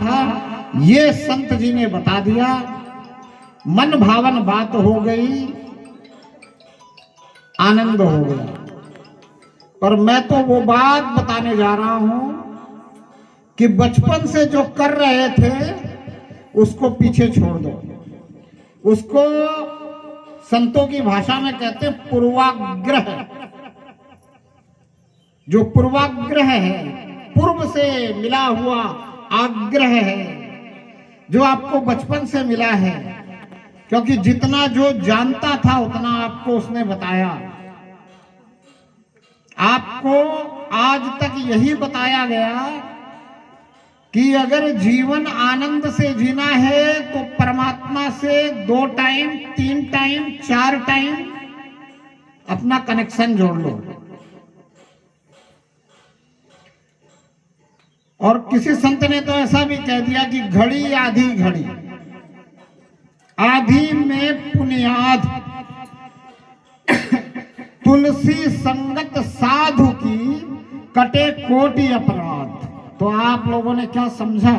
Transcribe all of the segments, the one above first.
था, ये संत जी ने बता दिया, मन भावन बात हो गई, आनंद हो गया। पर मैं तो वो बात बताने जा रहा हूं कि बचपन से जो कर रहे थे उसको पीछे छोड़ दो। उसको संतों की भाषा में कहते हैं पूर्वाग्रह। जो पूर्वाग्रह है, पूर्व से मिला हुआ आग्रह है, जो आपको बचपन से मिला है, क्योंकि जितना जो जानता था उतना आपको उसने बताया। आपको आज तक यही बताया गया कि अगर जीवन आनंद से जीना है तो परमात्मा से 2 टाइम, 3 टाइम, 4 टाइम अपना कनेक्शन जोड़ लो। और किसी संत ने तो ऐसा भी कह दिया कि घड़ी आधी घड़ी, आधी में पुनियाद, तुलसी संगत साधु की कटे कोटि अपराध। तो आप लोगों ने क्या समझा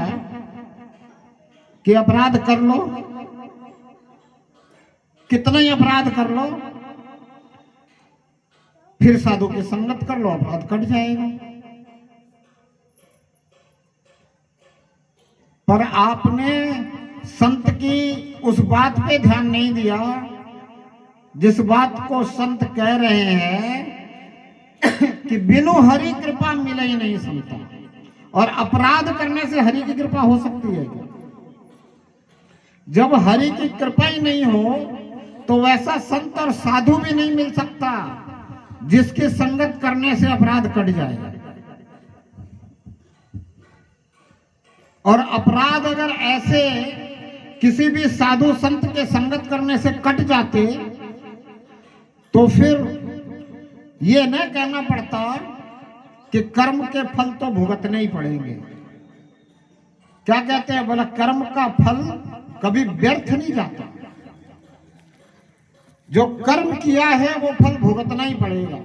कि अपराध कर लो, कितना ही अपराध कर लो, फिर साधु की संगत कर लो, अपराध कट जाएगा। पर आपने संत की उस बात पे ध्यान नहीं दिया जिस बात को संत कह रहे हैं कि बिनु हरि कृपा मिले ही नहीं संता। और अपराध करने से हरि की कृपा हो सकती है क्या? जब हरि की कृपा ही नहीं हो तो वैसा संत और साधु भी नहीं मिल सकता जिसकी संगत करने से अपराध कट जाए। और अपराध अगर ऐसे किसी भी साधु संत के संगत करने से कट जाते तो फिर ये न कहना पड़ता कि कर्म के फल तो भुगतने ही पड़ेंगे। क्या कहते हैं? बोला कर्म का फल कभी व्यर्थ नहीं जाता, जो कर्म किया है वो फल भुगतना ही पड़ेगा।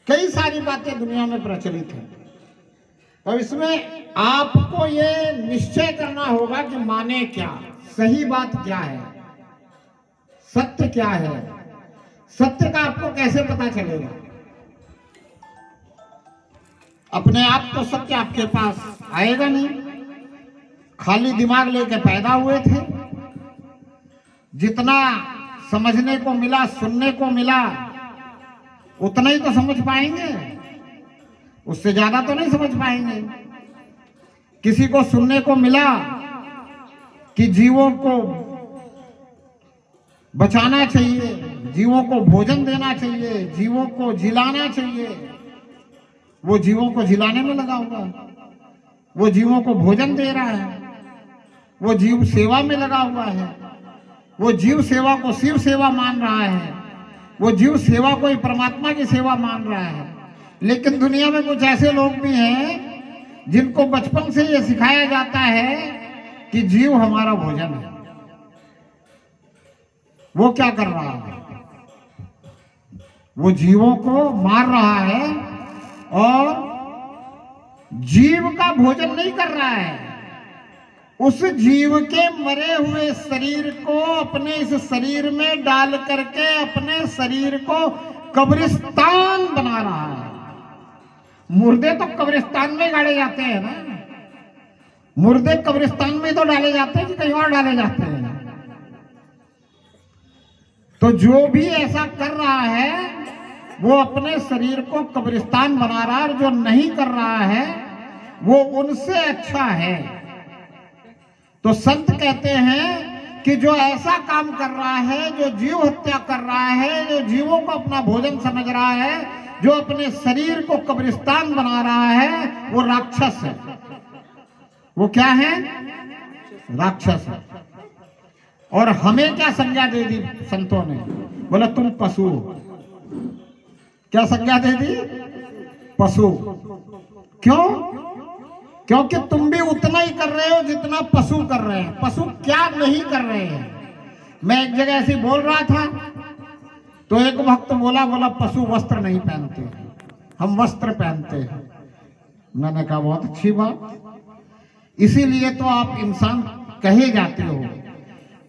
कई सारी बातें दुनिया में प्रचलित है, तो इसमें आपको ये निश्चय करना होगा कि माने क्या, सही बात क्या है, सत्य क्या है। सत्य का आपको कैसे पता चलेगा? अपने आप तो सत्य आपके पास आएगा नहीं, खाली दिमाग लेके पैदा हुए थे। जितना समझने को मिला, सुनने को मिला, उतना ही तो समझ पाएंगे, उससे ज्यादा तो नहीं समझ पाएंगे। किसी को सुनने को मिला कि जीवों को बचाना चाहिए, जीवों को भोजन देना चाहिए, जीवों को जिलाना चाहिए, वो जीवों को जिलाने में लगा हुआ, वो जीवों को भोजन दे रहा है, वो जीव सेवा में लगा हुआ है, वो जीव सेवा को शिव सेवा मान रहा है, वो जीव सेवा को ही परमात्मा की सेवा मान रहा है। लेकिन दुनिया में कुछ ऐसे लोग भी हैं जिनको बचपन से ये सिखाया जाता है कि जीव हमारा भोजन है। वो क्या कर रहा है? वो जीवों को मार रहा है और जीव का भोजन नहीं कर रहा है। उस जीव के मरे हुए शरीर को अपने इस शरीर में डाल करके अपने शरीर को कब्रिस्तान बना रहा है। मुर्दे तो कब्रिस्तान में गाड़े जाते हैं ना, मुर्दे कब्रिस्तान में तो डाले जाते हैं कि कहीं और डाले जाते हैं। तो जो भी ऐसा कर रहा है वो अपने शरीर को कब्रिस्तान बना रहा है, और जो नहीं कर रहा है वो उनसे अच्छा है। तो संत कहते हैं कि जो ऐसा काम कर रहा है, जो जीव हत्या कर रहा है, जो जीवों को अपना भोजन समझ रहा है, जो अपने शरीर को कब्रिस्तान बना रहा है, वो राक्षस है। वो क्या है? राक्षस है। और हमें क्या संज्ञा दे दी संतों ने? बोला तुम पशु हो। क्या संज्ञा दे दी? पशु। क्यों? क्योंकि तुम भी उतना ही कर रहे हो जितना पशु कर रहे हैं। पशु क्या नहीं कर रहे हैं? मैं एक जगह ऐसे बोल रहा था तो एक भक्त बोला पशु वस्त्र नहीं पहनते, हम वस्त्र पहनते हैं। मैंने कहा बहुत अच्छी बात, इसीलिए तो आप इंसान कहे जाते हो।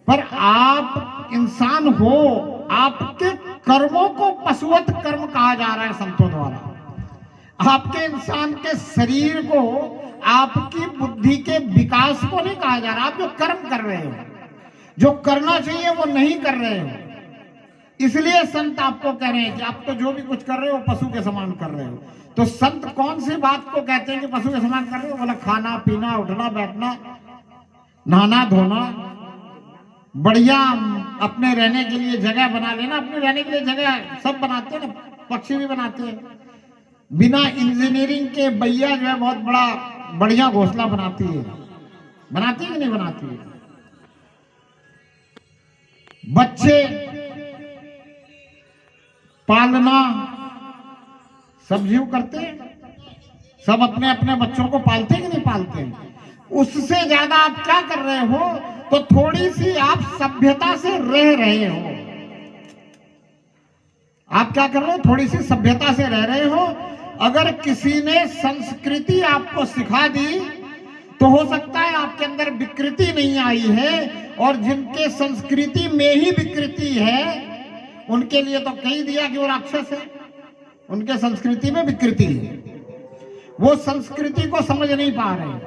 पर आप इंसान हो, आपके कर्मों को पशुवत कर्म कहा जा रहा है संतों द्वारा। आपके इंसान के शरीर को, आपकी बुद्धि के विकास को नहीं कहा जा रहा। आप जो कर्म कर रहे हो, जो करना चाहिए वो नहीं कर रहे हो, इसलिए संत आपको कह रहे हैं कि आप तो जो भी कुछ कर रहे हो पशु के समान कर रहे हो। तो संत कौन सी बात को कहते हैं कि पशु के समान कर रहे हो? बोला खाना पीना, उठना बैठना, नहाना धोना, बढ़िया अपने रहने के लिए जगह बना लेना। अपने रहने के लिए जगह सब बनाते हैं ना, पक्षी भी बनाते हैं। बिना इंजीनियरिंग के बैया जो है बहुत बड़ा बढ़िया घोंसला बनाती है। बनाती है कि नहीं बनाती है? बच्चे पालना सब जीव करते हैं, सब अपने अपने बच्चों को पालते हैं कि नहीं पालते हैं? उससे ज्यादा आप क्या कर रहे हो? तो थोड़ी सी आप सभ्यता से रह रहे हो। आप क्या कर रहे हो? थोड़ी सी सभ्यता से रह रहे हो। अगर किसी ने संस्कृति आपको सिखा दी तो हो सकता है आपके अंदर विकृति नहीं आई है, और जिनके संस्कृति में ही विकृति है उनके लिए तो कही दिया कि वो राक्षस है। उनके संस्कृति में विकृति है, वो संस्कृति को समझ नहीं पा रहे।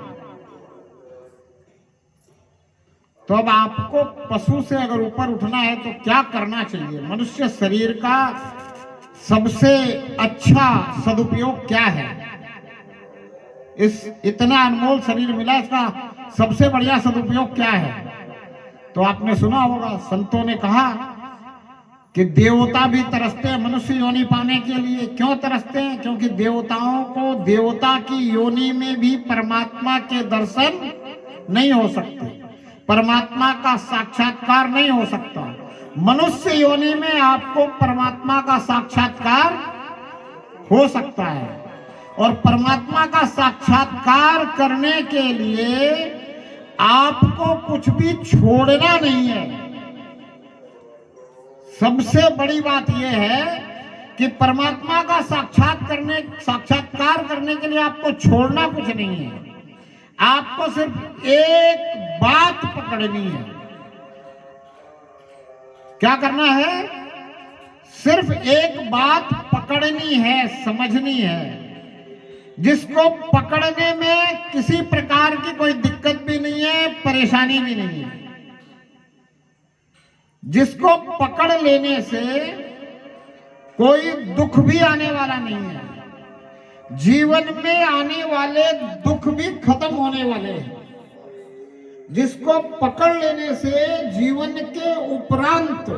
तो अब आपको पशु से अगर ऊपर उठना है तो क्या करना चाहिए? मनुष्य शरीर का सबसे अच्छा सदुपयोग क्या है? इस इतना अनमोल शरीर मिला, इसका सबसे बढ़िया सदुपयोग क्या है? तो आपने सुना होगा, संतों ने कहा कि देवता भी तरसते हैं मनुष्य योनि पाने के लिए। क्यों तरसते हैं? क्योंकि देवताओं को देवता की योनि में भी परमात्मा के दर्शन नहीं हो सकते, परमात्मा का साक्षात्कार नहीं हो सकता। मनुष्य योनि में आपको परमात्मा का साक्षात्कार हो सकता है, और परमात्मा का साक्षात्कार करने के लिए आपको कुछ भी छोड़ना नहीं है। सबसे बड़ी बात यह है कि परमात्मा का साक्षात्कार करने के लिए आपको छोड़ना कुछ नहीं है। आपको सिर्फ एक बात पकड़नी है। क्या करना है? सिर्फ एक बात पकड़नी है, समझनी है, जिसको पकड़ने में किसी प्रकार की कोई दिक्कत भी नहीं है, परेशानी भी नहीं है, जिसको पकड़ लेने से कोई दुख भी आने वाला नहीं है। जीवन में आने वाले दुख भी खत्म होने वाले हैं। जिसको पकड़ लेने से जीवन के उपरांत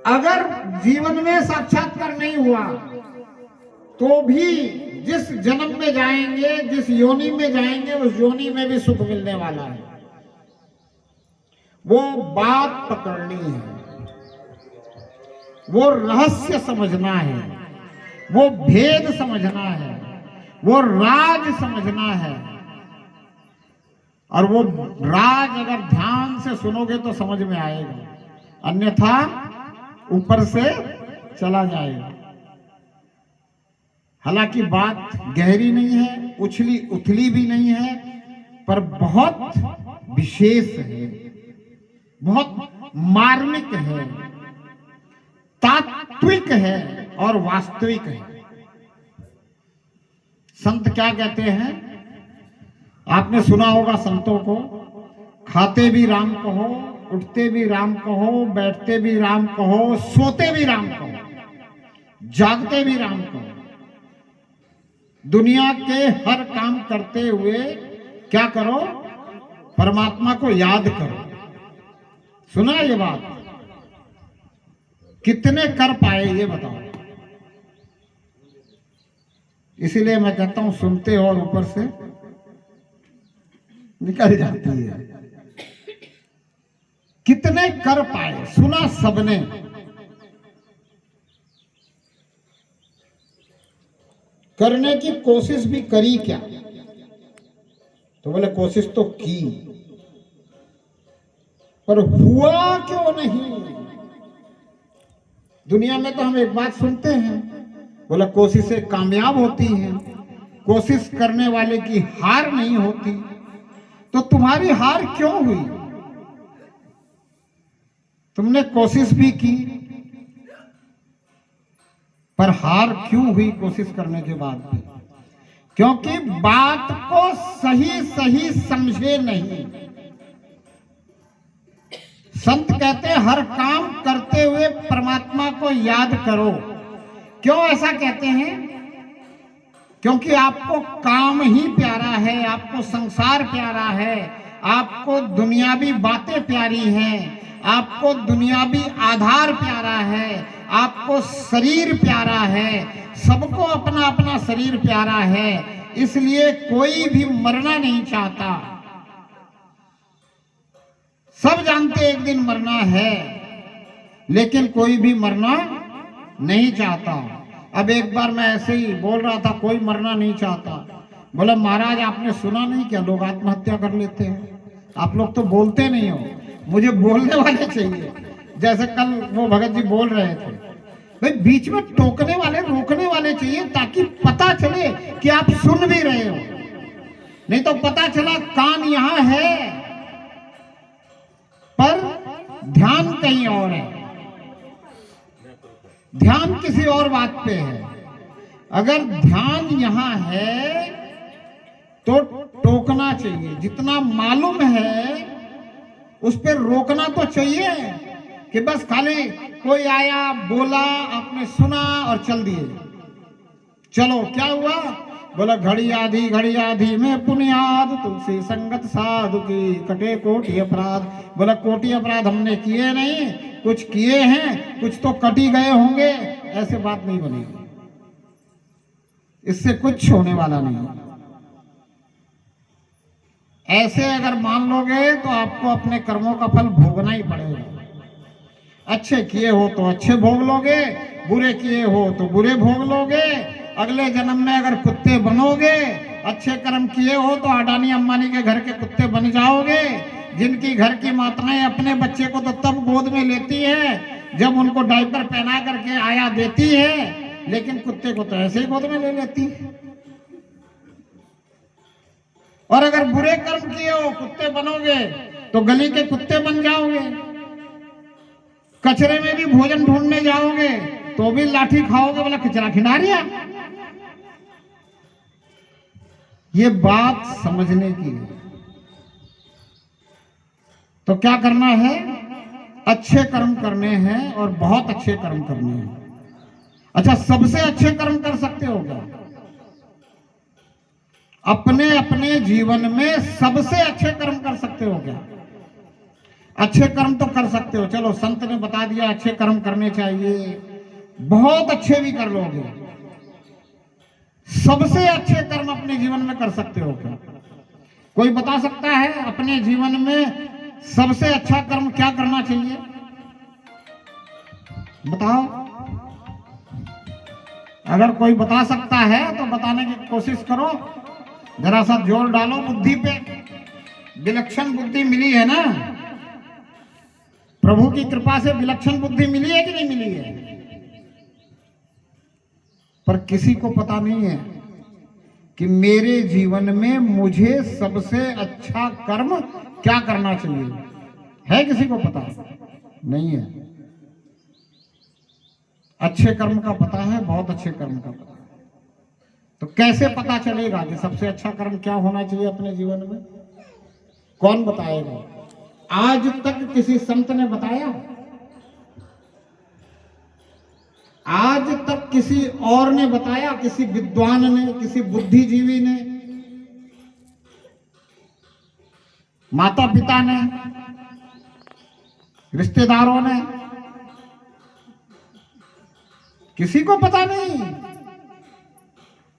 अगर जीवन में साक्षात्कार नहीं हुआ तो भी जिस जन्म में जाएंगे, जिस योनि में जाएंगे, उस योनि में भी सुख मिलने वाला है। वो बात पकड़नी है, वो रहस्य समझना है, वो भेद समझना है, वो राज समझना है। और वो राज अगर ध्यान से सुनोगे तो समझ में आएगा, अन्यथा ऊपर से चला जाएगा। हालांकि बात गहरी नहीं है, उछली उथली भी नहीं है, पर बहुत विशेष है, बहुत मार्मिक है, तात्विक है और वास्तविक है। संत क्या कहते हैं? आपने सुना होगा संतों को, खाते भी राम कहो, उठते भी राम कहो, बैठते भी राम कहो, सोते भी राम कहो, जागते भी राम कहो। दुनिया के हर काम करते हुए क्या करो? परमात्मा को याद करो। सुना ये बात? कितने कर पाए ये बताओ। इसीलिए मैं कहता हूं सुनते हो और ऊपर से निकल जाती है। कितने कर पाए? सुना सबने, करने की कोशिश भी करी क्या? तो बोले कोशिश तो की, पर हुआ क्यों नहीं? दुनिया में तो हम एक बात सुनते हैं, बोला कोशिशें कामयाब होती हैं, कोशिश करने वाले की हार नहीं होती, तो तुम्हारी हार क्यों हुई? तुमने कोशिश भी की, पर हार क्यों हुई कोशिश करने के बाद भी? क्योंकि बात को सही सही समझे नहीं। संत कहते हैं हर काम करते हुए परमात्मा को याद करो। क्यों ऐसा कहते हैं? क्योंकि आपको काम ही प्यारा है, आपको संसार प्यारा है, आपको दुनियावी बातें प्यारी हैं, आपको दुनियावी आधार प्यारा है, आपको शरीर प्यारा है, सबको अपना अपना शरीर प्यारा है। इसलिए कोई भी मरना नहीं चाहता। सब जानते एक दिन मरना है, लेकिन कोई भी मरना नहीं चाहता। अब एक बार मैं ऐसे ही बोल रहा था, कोई मरना नहीं चाहता। बोला महाराज आपने सुना नहीं क्या, लोग आत्महत्या कर लेते हैं? आप लोग तो बोलते नहीं हो, मुझे बोलने वाले चाहिए। जैसे कल वो भगत जी बोल रहे थे, भाई बीच में टोकने वाले, रोकने वाले चाहिए, ताकि पता चले कि आप सुन भी रहे हो। नहीं तो पता चला कान यहां है पर ध्यान कहीं और है, ध्यान किसी और बात पे है। अगर ध्यान यहां है तो टोकना चाहिए, जितना मालूम है उस पर रोकना तो चाहिए कि बस खाली कोई आया बोला आपने सुना और चल दिए। चलो क्या हुआ? बोला घड़ी आधी में पुण्याद, तुलसी संगत साधु की कटे कोटि अपराध। बोला कोटि अपराध हमने किए नहीं, कुछ किए हैं, कुछ तो कटी गए होंगे, ऐसे बात नहीं बनेगी। इससे कुछ होने वाला नहीं। ऐसे अगर मान लोगे तो आपको अपने कर्मों का फल भोगना ही पड़ेगा। अच्छे किए हो तो अच्छे भोग लोगे, बुरे किए हो तो बुरे भोग लोगे। अगले जन्म में अगर कुत्ते बनोगे, अच्छे कर्म किए हो तो अडानी अंबानी के घर के कुत्ते बन जाओगे, जिनकी घर की माताएं अपने बच्चे को तो तब गोद में लेती है जब उनको डायपर पहना करके आया देती है, लेकिन कुत्ते को तो ऐसे ही गोद में ले लेती है। और अगर बुरे कर्म किए हो, कुत्ते बनोगे, तो गली के कुत्ते बन जाओगे। कचरे में भी भोजन ढूंढने जाओगे तो भी लाठी खाओगे, बोला कचरा खिंडारिया। ये बात समझने की है। तो क्या करना है? अच्छे कर्म करने हैं और बहुत अच्छे कर्म करने हैं। अच्छा, सबसे अच्छे कर्म कर सकते हो क्या? अपने अपने जीवन में सबसे अच्छे कर्म कर सकते हो क्या? अच्छे कर्म तो कर सकते हो, चलो संत ने बता दिया अच्छे कर्म करने चाहिए, बहुत अच्छे भी कर लोगे। सबसे अच्छे कर्म अपने जीवन में कर सकते हो क्या? कोई बता सकता है अपने जीवन में सबसे अच्छा कर्म क्या करना चाहिए? बताओ। अगर कोई बता सकता है तो बताने की कोशिश करो, जरा सा जोर डालो बुद्धि पे। विलक्षण बुद्धि मिली है ना? प्रभु की कृपा से विलक्षण बुद्धि मिली है कि नहीं मिली है? पर किसी को पता नहीं है कि मेरे जीवन में मुझे सबसे अच्छा कर्म क्या करना चाहिए। है किसी को पता? नहीं है। अच्छे कर्म का पता है, बहुत अच्छे कर्म का पता है। तो कैसे पता चलेगा कि सबसे अच्छा कर्म क्या होना चाहिए अपने जीवन में? कौन बताएगा? आज तक किसी संत ने बताया? आज तक किसी और ने बताया? किसी विद्वान ने, किसी बुद्धिजीवी ने, माता पिता ने, रिश्तेदारों ने? किसी को पता नहीं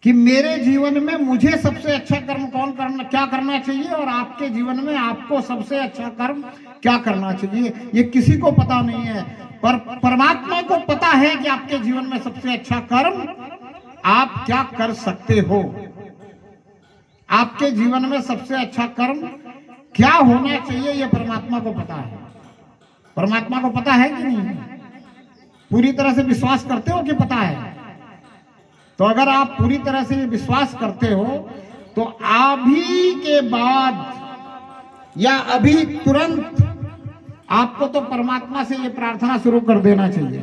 कि मेरे जीवन में मुझे सबसे अच्छा कर्म कौन करना, क्या करना चाहिए, और आपके जीवन में आपको सबसे अच्छा कर्म क्या करना चाहिए, ये किसी को पता नहीं है। पर परमात्मा को पता है कि आपके जीवन में सबसे अच्छा कर्म आप क्या कर सकते हो। आपके जीवन में सबसे अच्छा कर्म क्या होना चाहिए, ये परमात्मा को पता है। परमात्मा को पता है कि नहीं? पूरी तरह से विश्वास करते हो कि पता है? तो अगर आप पूरी तरह से विश्वास करते हो तो अभी के बाद या अभी तुरंत आपको तो परमात्मा से ये प्रार्थना शुरू कर देना चाहिए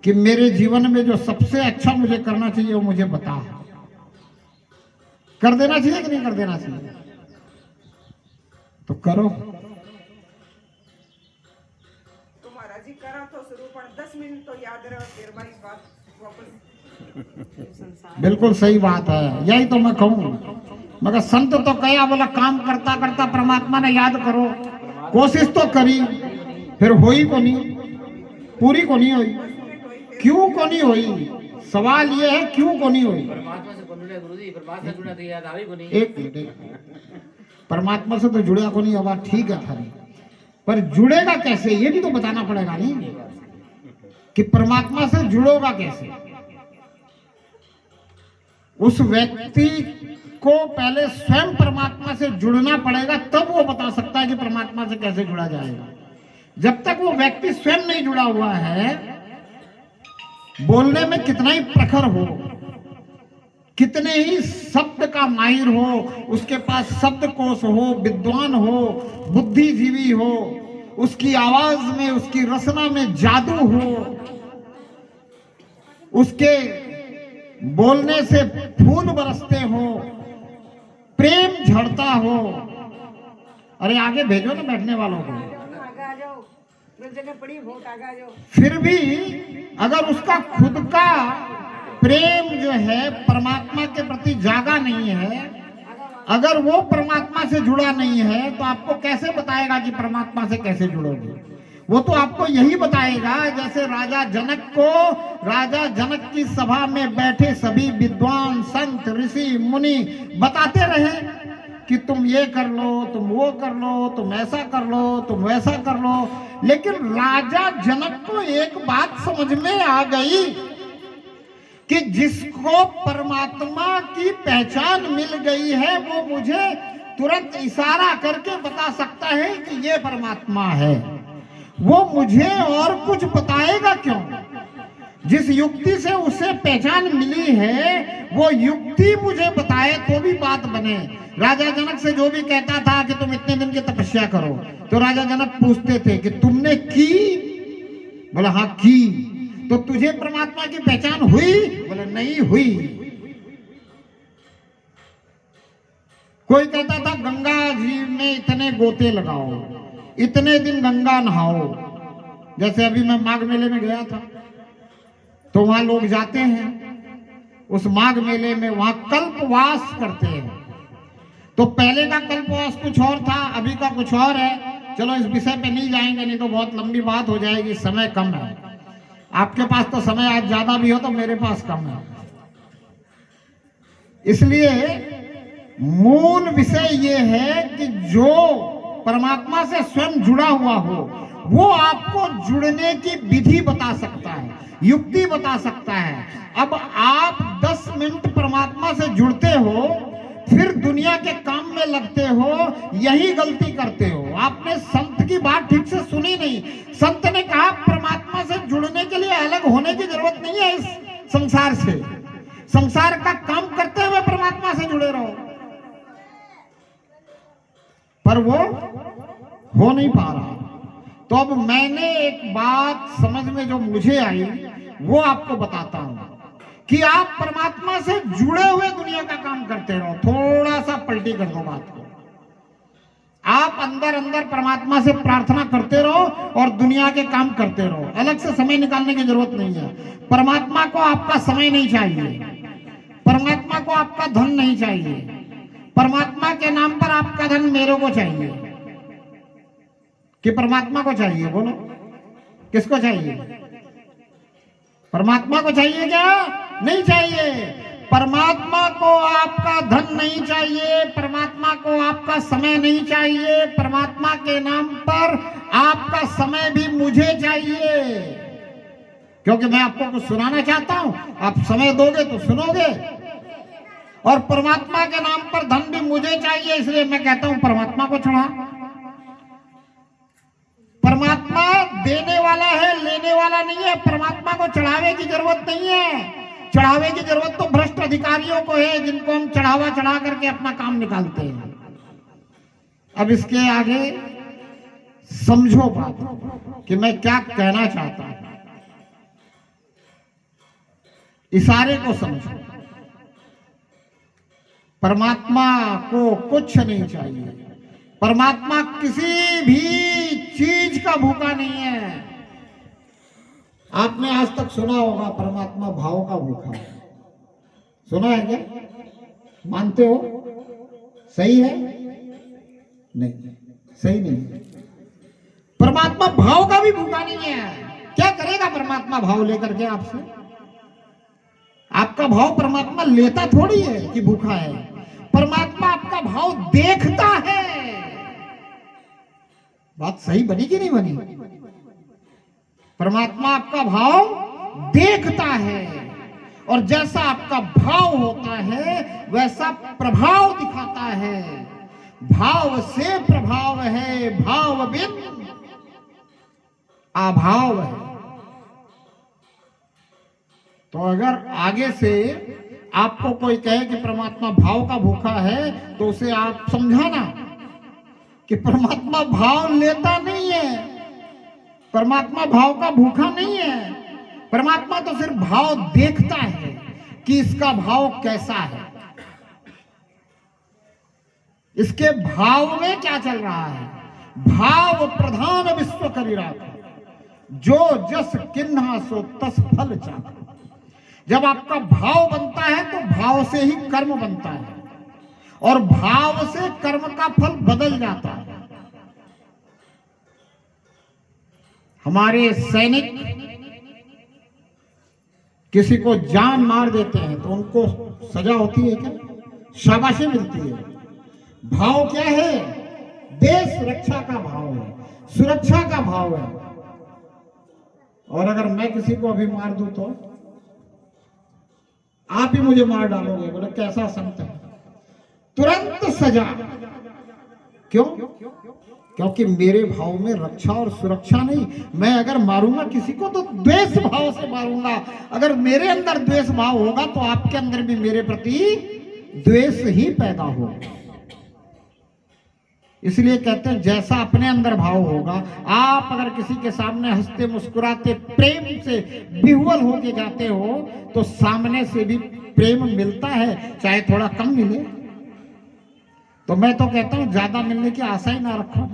कि मेरे जीवन में जो सबसे अच्छा मुझे करना चाहिए वो मुझे बता। कर देना चाहिए कि नहीं कर देना चाहिए? तो करो। तुम्हारा जी करा तो शुरू पर 10 मिनट तो याद रहो, फिर भाई बात वापस। बिल्कुल सही बात है, यही तो मैं कहूं। मगर संत तो कया बोला काम करता करता परमात्मा ने याद करो, कोशिश तो करी, फिर होई को नहीं, पूरी को नहीं हुई। क्यों को नहीं हुई? सवाल ये है क्यों को नहीं हुई? परमात्मा से जुड़ा गुरुजी, परमात्मा से जुड़ा तो याद आवी को नहीं। एक मिनट, परमात्मा से तो जुड़ा को नहीं, अब ठीक है थारी, पर जुड़ेगा कैसे ये भी तो बताना पड़ेगा नहीं कि परमात्मा से जुड़ोगा कैसे। उस व्यक्ति को पहले स्वयं परमात्मा से जुड़ना पड़ेगा, तब वो बता सकता है कि परमात्मा से कैसे जुड़ा जाएगा। जब तक वो व्यक्ति स्वयं नहीं जुड़ा हुआ है, बोलने में कितना ही प्रखर हो, कितने ही शब्द का माहिर हो, उसके पास शब्दकोश हो, विद्वान हो, बुद्धिजीवी हो, उसकी आवाज में, उसकी रचना में जादू हो, उसके बोलने से फूल बरसते हो, प्रेम झड़ता हो। अरे आगे भेजो ना बैठने वालों को। फिर भी अगर उसका खुद का प्रेम जो है परमात्मा के प्रति जागा नहीं है, अगर वो परमात्मा से जुड़ा नहीं है, तो आपको कैसे बताएगा कि परमात्मा से कैसे जुड़ोगे? वो तो आपको यही बताएगा जैसे राजा जनक की सभा में बैठे सभी विद्वान संत ऋषि मुनि बताते रहे कि तुम ये कर लो, तुम वो कर लो, तुम ऐसा कर लो, तुम वैसा कर लो। लेकिन राजा जनक को एक बात समझ में आ गई कि जिसको परमात्मा की पहचान मिल गई है वो मुझे तुरंत इशारा करके बता सकता है कि ये परमात्मा है। वो मुझे और कुछ बताएगा क्यों? जिस युक्ति से उसे पहचान मिली है वो युक्ति मुझे बताए तो भी बात बने। राजा जनक से जो भी कहता था कि तुम इतने दिन की तपस्या करो, तो राजा जनक पूछते थे कि तुमने की? बोला हाँ की। तो तुझे परमात्मा की पहचान हुई? बोला नहीं हुई। कोई कहता था गंगा जी में इतने गोते लगाओ, इतने दिन गंगा नहाओ। जैसे अभी मैं माघ मेले में गया था, तो वहां लोग जाते हैं उस माघ मेले में, वहां कल्पवास करते हैं। तो पहले का कल्पवास कुछ और था, अभी का कुछ और है। चलो इस विषय पे नहीं जाएंगे, नहीं तो बहुत लंबी बात हो जाएगी, समय कम है। आपके पास तो समय आज ज्यादा भी हो, तो मेरे पास कम है। इसलिए मूल विषय ये है कि जो परमात्मा से स्वयं जुड़ा हुआ हो वो आपको जुड़ने की विधि बता सकता है, युक्ति बता सकता है। अब आप 10 मिनट परमात्मा से जुड़ते हो, फिर दुनिया के काम में लगते हो, यही गलती करते हो। आपने संत की बात ठीक से सुनी नहीं। संत ने कहा परमात्मा से जुड़ने के लिए अलग होने की जरूरत नहीं है इस संसार से, संसार का काम करते हुए परमात्मा से जुड़े रहो। पर वो हो नहीं पा रहा। तो अब मैंने एक बात समझ में जो मुझे आई वो आपको बताता हूं कि आप परमात्मा से जुड़े हुए दुनिया का काम करते रहो। थोड़ा सा पलटी कर दो बात को। आप अंदर अंदर परमात्मा से प्रार्थना करते रहो और दुनिया के काम करते रहो। अलग से समय निकालने की जरूरत नहीं है। परमात्मा को आपका समय नहीं चाहिए, परमात्मा को आपका धन नहीं चाहिए, परमात्मा के नाम पर आपका धन मेरे को चाहिए कि परमात्मा को चाहिए? बोलो किसको चाहिए? परमात्मा को चाहिए क्या? नहीं चाहिए। परमात्मा को आपका धन नहीं चाहिए, परमात्मा को आपका समय नहीं चाहिए, परमात्मा के नाम पर आपका समय भी मुझे चाहिए। क्योंकि मैं आपको कुछ सुनाना चाहता हूं, आप समय दोगे तो सुनोगे। और परमात्मा के नाम पर धन भी मुझे चाहिए, इसलिए मैं कहता हूं परमात्मा को चढ़ा। परमात्मा देने वाला है, लेने वाला नहीं है। परमात्मा को चढ़ावे की जरूरत नहीं है। चढ़ावे की जरूरत तो भ्रष्ट अधिकारियों को है, जिनको हम चढ़ावा चढ़ा करके अपना काम निकालते हैं। अब इसके आगे समझो बात कि मैं क्या कहना चाहता हूं, इशारे को समझो। परमात्मा को कुछ नहीं चाहिए, परमात्मा किसी भी चीज का भूखा नहीं है। आपने आज तक सुना होगा परमात्मा भाव का भूखा है, सुना है क्या? मानते हो? सही है? नहीं, सही नहीं है। परमात्मा भाव का भी भूखा नहीं है। क्या करेगा परमात्मा भाव लेकर के आपसे? आपका भाव परमात्मा लेता थोड़ी है कि भूखा है। परमात्मा आपका भाव देखता है। बात सही बनी कि नहीं बनी? परमात्मा आपका भाव देखता है, और जैसा आपका भाव होता है वैसा प्रभाव दिखाता है। भाव से प्रभाव है, भाव बिन अभाव है। तो अगर आगे से आपको कोई कहे कि परमात्मा भाव का भूखा है, तो उसे आप समझाना कि परमात्मा भाव लेता नहीं है, परमात्मा भाव का भूखा नहीं है। परमात्मा तो सिर्फ भाव देखता है कि इसका भाव कैसा है, इसके भाव में क्या चल रहा है। भाव प्रधान विश्व करी राखा, जो जस किन्हा सो तस फल चाखा। जब आपका भाव बनता है तो भाव से ही कर्म बनता है, और भाव से कर्म का फल बदल जाता है। हमारे सैनिक किसी को जान मार देते हैं तो उनको सजा होती है क्या? शाबाशी मिलती है। भाव क्या है? देश रक्षा का भाव है, सुरक्षा का भाव है। और अगर मैं किसी को अभी मार दूं तो आप ही मुझे मार डालोगे। बोले कैसा संत है? तुरंत सजा। क्यों? क्योंकि मेरे भाव में रक्षा और सुरक्षा नहीं। मैं अगर मारूंगा किसी को तो द्वेष भाव से मारूंगा। अगर मेरे अंदर द्वेष भाव होगा तो आपके अंदर भी मेरे प्रति द्वेष ही पैदा होगा। इसलिए कहते हैं जैसा अपने अंदर भाव होगा। आप अगर किसी के सामने हंसते मुस्कुराते प्रेम से विह्वल होके जाते हो तो सामने से भी प्रेम मिलता है, चाहे थोड़ा कम मिले। तो मैं तो कहता हूं ज्यादा मिलने की आशा ही ना रखो।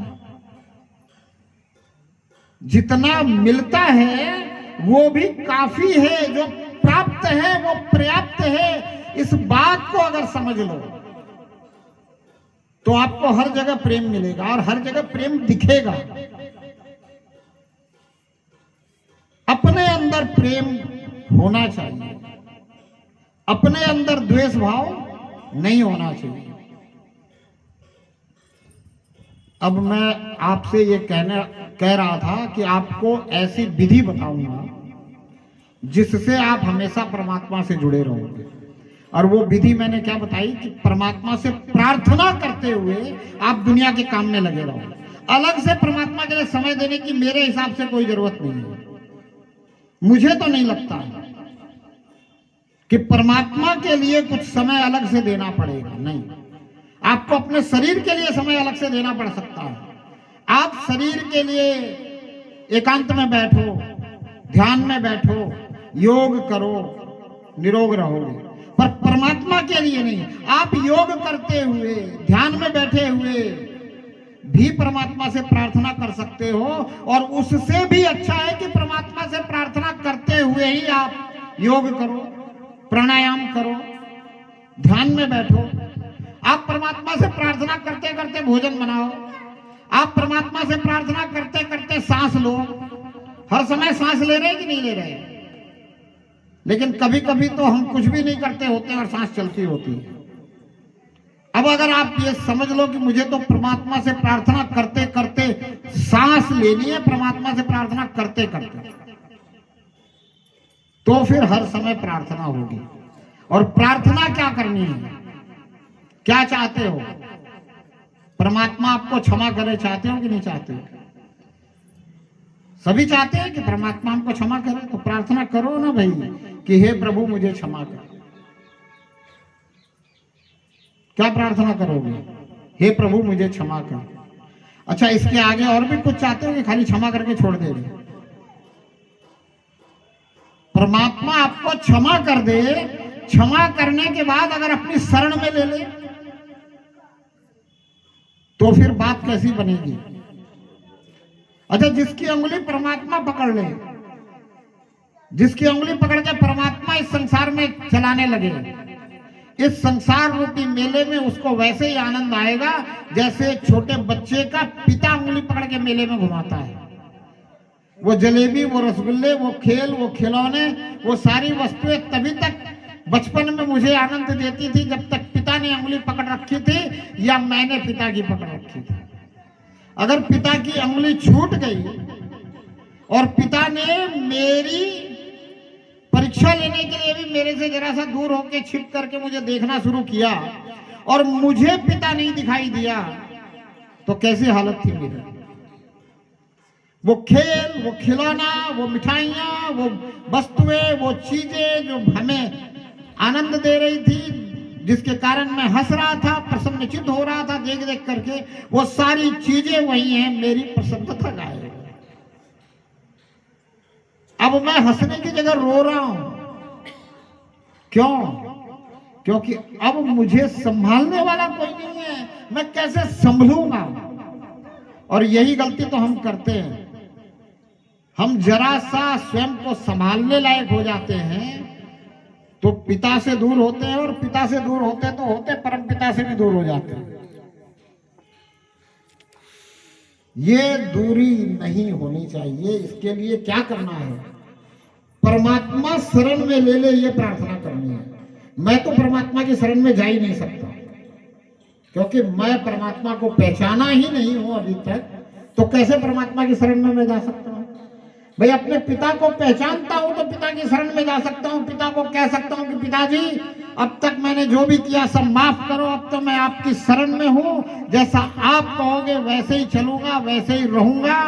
जितना मिलता है वो भी काफी है, जो प्राप्त है वो पर्याप्त है। इस बात को अगर समझ लो तो आपको हर जगह प्रेम मिलेगा और हर जगह प्रेम दिखेगा। अपने अंदर प्रेम होना चाहिए, अपने अंदर द्वेष भाव नहीं होना चाहिए। अब मैं आपसे ये कह रहा था कि आपको ऐसी विधि बताऊंगा जिससे आप हमेशा परमात्मा से जुड़े रहोगे। और वो विधि मैंने क्या बताई कि परमात्मा से प्रार्थना करते हुए आप दुनिया के काम में लगे रहो। अलग से परमात्मा के लिए समय देने की मेरे हिसाब से कोई जरूरत नहीं है। मुझे तो नहीं लगता कि परमात्मा के लिए कुछ समय अलग से देना पड़ेगा। नहीं, आपको अपने शरीर के लिए समय अलग से देना पड़ सकता है। आप शरीर के लिए एकांत में बैठो, ध्यान में बैठो, योग करो, निरोग रहोगे। पर परमात्मा के लिए नहीं। आप योग करते हुए, ध्यान में बैठे हुए भी परमात्मा से प्रार्थना कर सकते हो। और उससे भी अच्छा है कि परमात्मा से प्रार्थना करते हुए ही आप योग करो, प्राणायाम करो, ध्यान में बैठो। आप परमात्मा से प्रार्थना करते करते भोजन बनाओ। आप परमात्मा से प्रार्थना करते करते सांस लो। हर समय सांस ले रहे कि नहीं ले रहे? लेकिन कभी कभी तो हम कुछ भी नहीं करते होते और सांस चलती होती है। अब अगर आप ये समझ लो कि मुझे तो परमात्मा से प्रार्थना करते करते सांस लेनी है, परमात्मा से प्रार्थना करते करते, तो फिर हर समय प्रार्थना होगी। और प्रार्थना क्या करनी है? क्या चाहते हो? परमात्मा आपको क्षमा करे चाहते हो कि नहीं चाहते हो? सभी चाहते हैं कि परमात्मा हमको क्षमा करे, तो प्रार्थना करो ना भाई कि हे प्रभु मुझे क्षमा कर। क्या प्रार्थना करोगे? हे प्रभु मुझे क्षमा कर। अच्छा, इसके आगे और भी कुछ चाहते हो कि खाली क्षमा करके छोड़ दे? परमात्मा आपको क्षमा कर दे, क्षमा करने के बाद अगर अपनी शरण में ले ले तो फिर बात कैसी बनेगी? अच्छा, जिसकी उंगली परमात्मा पकड़ ले, जिसकी उंगली पकड़ के परमात्मा इस संसार में चलाने लगे, इस संसार रूपी मेले में उसको वैसे ही आनंद आएगा जैसे छोटे बच्चे का पिता उंगली पकड़ के मेले में घुमाता है। वो जलेबी, वो रसगुल्ले, वो खेल, वो खिलौने, वो सारी वस्तुएं तभी तक बचपन में मुझे आनंद देती थी जब तक पिता ने उंगली पकड़ रखी थी या मैंने पिता की पकड़ रखी थी। अगर पिता की उंगली छूट गई और पिता ने मेरी परीक्षा लेने के लिए भी मेरे से जरा सा दूर होकर छिप करके मुझे देखना शुरू किया और मुझे पिता नहीं दिखाई दिया, तो कैसी हालत थी मेरी? वो खेल, वो खिलौना, वो मिठाइयां, वो वस्तुएं, वो चीजें जो हमें आनंद दे रही थी, जिसके कारण मैं हंस रहा था, प्रसन्नचित्त हो रहा था देख देख करके, वो सारी चीजें वही हैं, मेरी प्रसन्नता गायब है। अब मैं हंसने की जगह रो रहा हूं। क्यों? क्योंकि अब मुझे संभालने वाला कोई नहीं है, मैं कैसे संभलूंगा? और यही गलती तो हम करते हैं। हम जरा सा स्वयं को संभालने लायक हो जाते हैं तो पिता से दूर होते हैं, और पिता से दूर होते तो होते परम पिता से भी दूर हो जाते हैं। ये दूरी नहीं होनी चाहिए। इसके लिए क्या करना है? परमात्मा शरण में ले ले, ये प्रार्थना करनी है। मैं तो परमात्मा की शरण में जा ही नहीं सकता क्योंकि मैं परमात्मा को पहचाना ही नहीं हूं अभी तक, तो कैसे परमात्मा की शरण में मैं जा सकता हूं? भाई अपने पिता को पहचानता हूं तो पिता की शरण में जा सकता हूं, पिता को कह सकता हूं कि पिताजी अब तक मैंने जो भी किया सब माफ करो, अब तो मैं आपकी शरण में हूं, जैसा आप कहोगे वैसे ही चलूंगा, वैसे ही रहूंगा,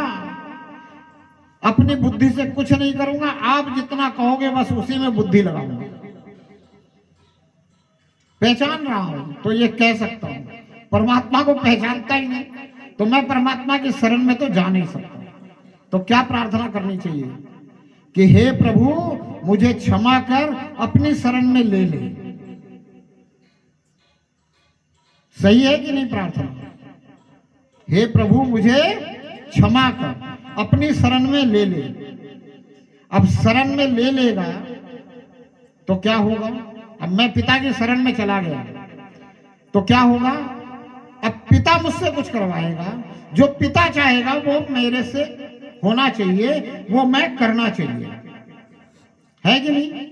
अपनी बुद्धि से कुछ नहीं करूंगा, आप जितना कहोगे बस उसी में बुद्धि लगाऊंगा। पहचान रहा हूं तो ये कह सकता हूं। परमात्मा को पहचानता ही नहीं तो मैं परमात्मा की शरण में तो जा नहीं सकता। तो क्या प्रार्थना करनी चाहिए कि हे प्रभु मुझे क्षमा कर, अपनी शरण में ले ले। सही है कि नहीं प्रार्थना? हे प्रभु मुझे क्षमा कर, अपनी शरण में ले ले। अब शरण में ले लेगा तो क्या होगा? अब मैं पिता की शरण में चला गया तो क्या होगा? अब पिता मुझसे कुछ करवाएगा, जो पिता चाहेगा वो मेरे से होना चाहिए, वो मैं करना चाहिए, है कि नहीं?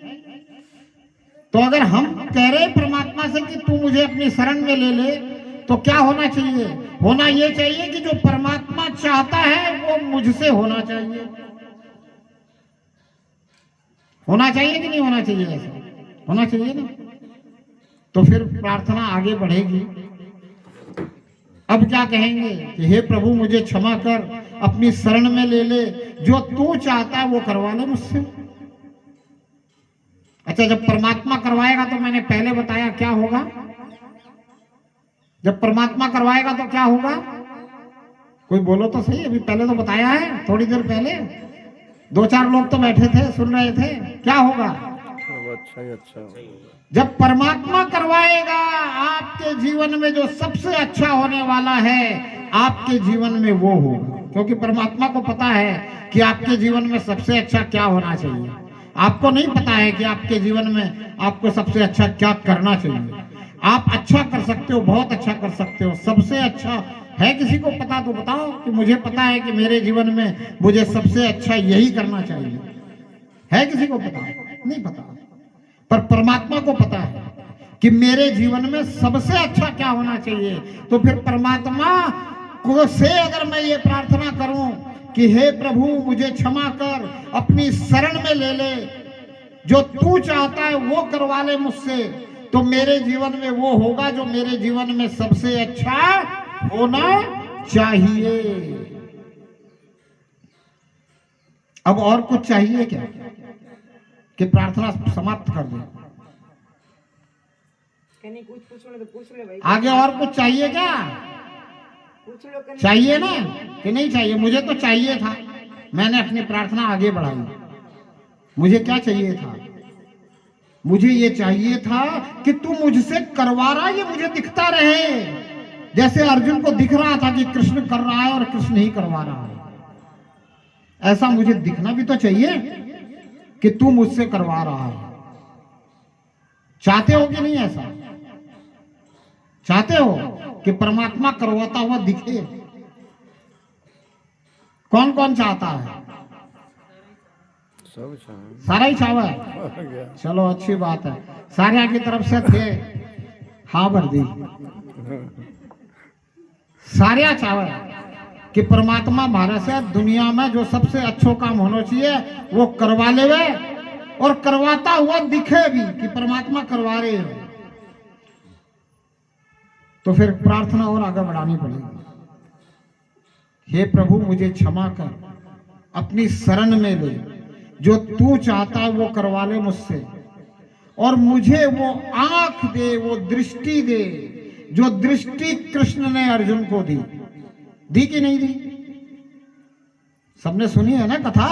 तो अगर हम कह रहे परमात्मा से कि तू मुझे अपनी शरण में ले ले, तो क्या होना चाहिए? होना ये चाहिए कि जो परमात्मा चाहता है वो मुझसे होना चाहिए। होना चाहिए कि नहीं होना चाहिए? ऐसा होना चाहिए ना, तो फिर प्रार्थना आगे बढ़ेगी। अब क्या कहेंगे कि हे प्रभु मुझे क्षमा कर, अपनी शरण में ले ले, जो तू चाहता है वो करवा ले मुझसे। अच्छा, जब परमात्मा करवाएगा तो मैंने पहले बताया क्या होगा? जब परमात्मा करवाएगा तो क्या होगा? कोई बोलो तो सही, अभी पहले तो बताया है, थोड़ी देर पहले 2-4 लोग तो बैठे थे सुन रहे थे। क्या होगा? अच्छा जब परमात्मा करवाएगा आपके जीवन में जो सबसे अच्छा होने वाला है आपके जीवन में वो होगा, क्योंकि परमात्मा को पता है कि आपके जीवन में सबसे अच्छा क्या होना चाहिए। आपको नहीं पता है कि आपके जीवन में आपको सबसे अच्छा क्या करना चाहिए। आप अच्छा कर सकते हो, बहुत अच्छा कर सकते हो, सबसे अच्छा है किसी को पता तो बताओ कि मुझे पता है कि मेरे जीवन में मुझे सबसे अच्छा यही करना चाहिए। है किसी को पता? नहीं पता। पर परमात्मा को पता है कि मेरे जीवन में सबसे अच्छा क्या होना चाहिए। तो फिर परमात्मा को से अगर मैं ये प्रार्थना करूं कि हे प्रभु मुझे क्षमा कर, अपनी शरण में ले ले, जो तू चाहता है वो करवा ले मुझसे, तो मेरे जीवन में वो होगा जो मेरे जीवन में सबसे अच्छा होना चाहिए। अब और कुछ चाहिए क्या कि प्रार्थना समाप्त कर दे? कहीं कुछ पूछ लो तो पूछ ले भाई, आगे और कुछ चाहिए क्या? पूछ लो कहीं। चाहिए ना कि नहीं चाहिए? मुझे तो चाहिए था, मैंने अपनी प्रार्थना आगे बढ़ाई। मुझे क्या चाहिए था? मुझे ये चाहिए था कि तू मुझसे करवा रहा, ये मुझे दिखता रहे, जैसे अर्जुन को दिख रहा था कि कृष्ण कर रहा है और कृष्ण ही करवा रहा है। ऐसा मुझे दिखना भी तो चाहिए कि तू मुझसे करवा रहा है। चाहते हो कि नहीं? ऐसा चाहते हो कि परमात्मा करवाता हुआ दिखे? कौन कौन चाहता है? सारा ही चावा है। चलो अच्छी बात है। सारिया की तरफ से थे हाँ भर दी। सारिया चावा है कि परमात्मा भारत से दुनिया में जो सबसे अच्छो काम होना चाहिए वो करवा ले और करवाता हुआ दिखे भी कि परमात्मा करवा रहे हैं। तो फिर प्रार्थना और आगे बढ़ानी पड़ेगी। हे प्रभु मुझे क्षमा कर, अपनी शरण में ले, जो तू चाहता है वो करवा ले मुझसे, और मुझे वो आंख दे, वो दृष्टि दे जो दृष्टि कृष्ण ने अर्जुन को दी। दी कि नहीं दी? सबने सुनी है ना कथा,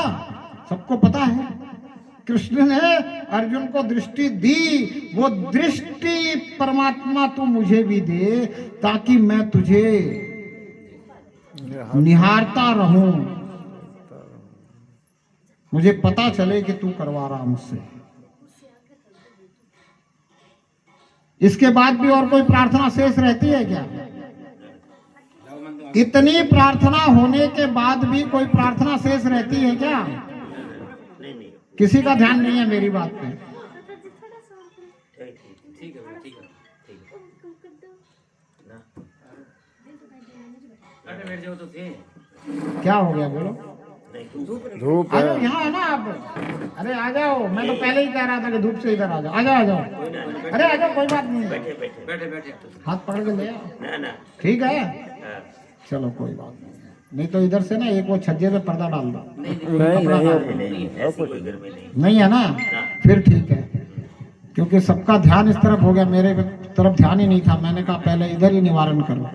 सबको पता है। कृष्ण ने अर्जुन को दृष्टि दी, वो दृष्टि परमात्मा तू मुझे भी दे ताकि मैं तुझे निहारता रहूं, मुझे पता चले कि तू करवा रहा मुझसे। इसके बाद भी और कोई प्रार्थना शेष रहती है क्या? इतनी प्रार्थना होने के बाद भी कोई प्रार्थना शेष रहती है क्या? किसी का ध्यान नहीं है मेरी बात पे। ठीक है ठीक है। बैठ जाओ तो थे। क्या हो गया बोलो? धूप आ जाओ, यहाँ है ना आप? अरे आ जाओ, मैं तो पहले ही कह रहा था कि धूप से इधर आ जाओ। आ जाओ आ जाओ, अरे आ जाओ, कोई बात नहीं है। बैठे बैठे हाथ पकड़ के ले आओ। ठीक है चलो कोई बात नहीं। नहीं तो इधर से ना एक वो छज्जे पे पर्दा डाल दो। नहीं है ना? फिर ठीक है, क्योंकि सबका ध्यान इस तरफ हो गया, मेरे तरफ ध्यान ही नहीं था। मैंने कहा पहले इधर ही निवारण करो,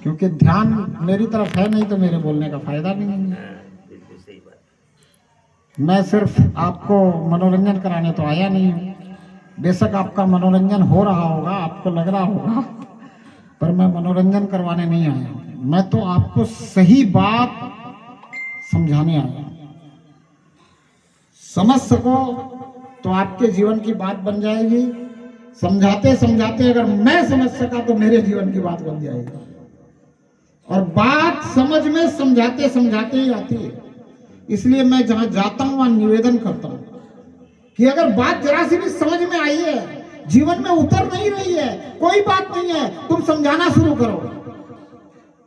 क्योंकि ध्यान मेरी तरफ है नहीं तो मेरे बोलने का फायदा भी नहीं है। मैं सिर्फ आपको मनोरंजन कराने तो आया नहीं हूँ। बेशक आपका मनोरंजन हो रहा होगा, आपको लग रहा होगा, पर मैं मनोरंजन करवाने नहीं आया। मैं तो आपको सही बात समझाने आया। समझ सको तो आपके जीवन की बात बन जाएगी। समझाते समझाते अगर मैं समझ सका तो मेरे जीवन की बात बन जाएगी। और बात समझ में समझाते समझाते ही आती है। इसलिए मैं जहां जाता हूं वहां निवेदन करता हूं कि अगर बात जरा सी भी समझ में आई है, जीवन में उतर नहीं रही है, कोई बात नहीं है, तुम समझाना शुरू करो,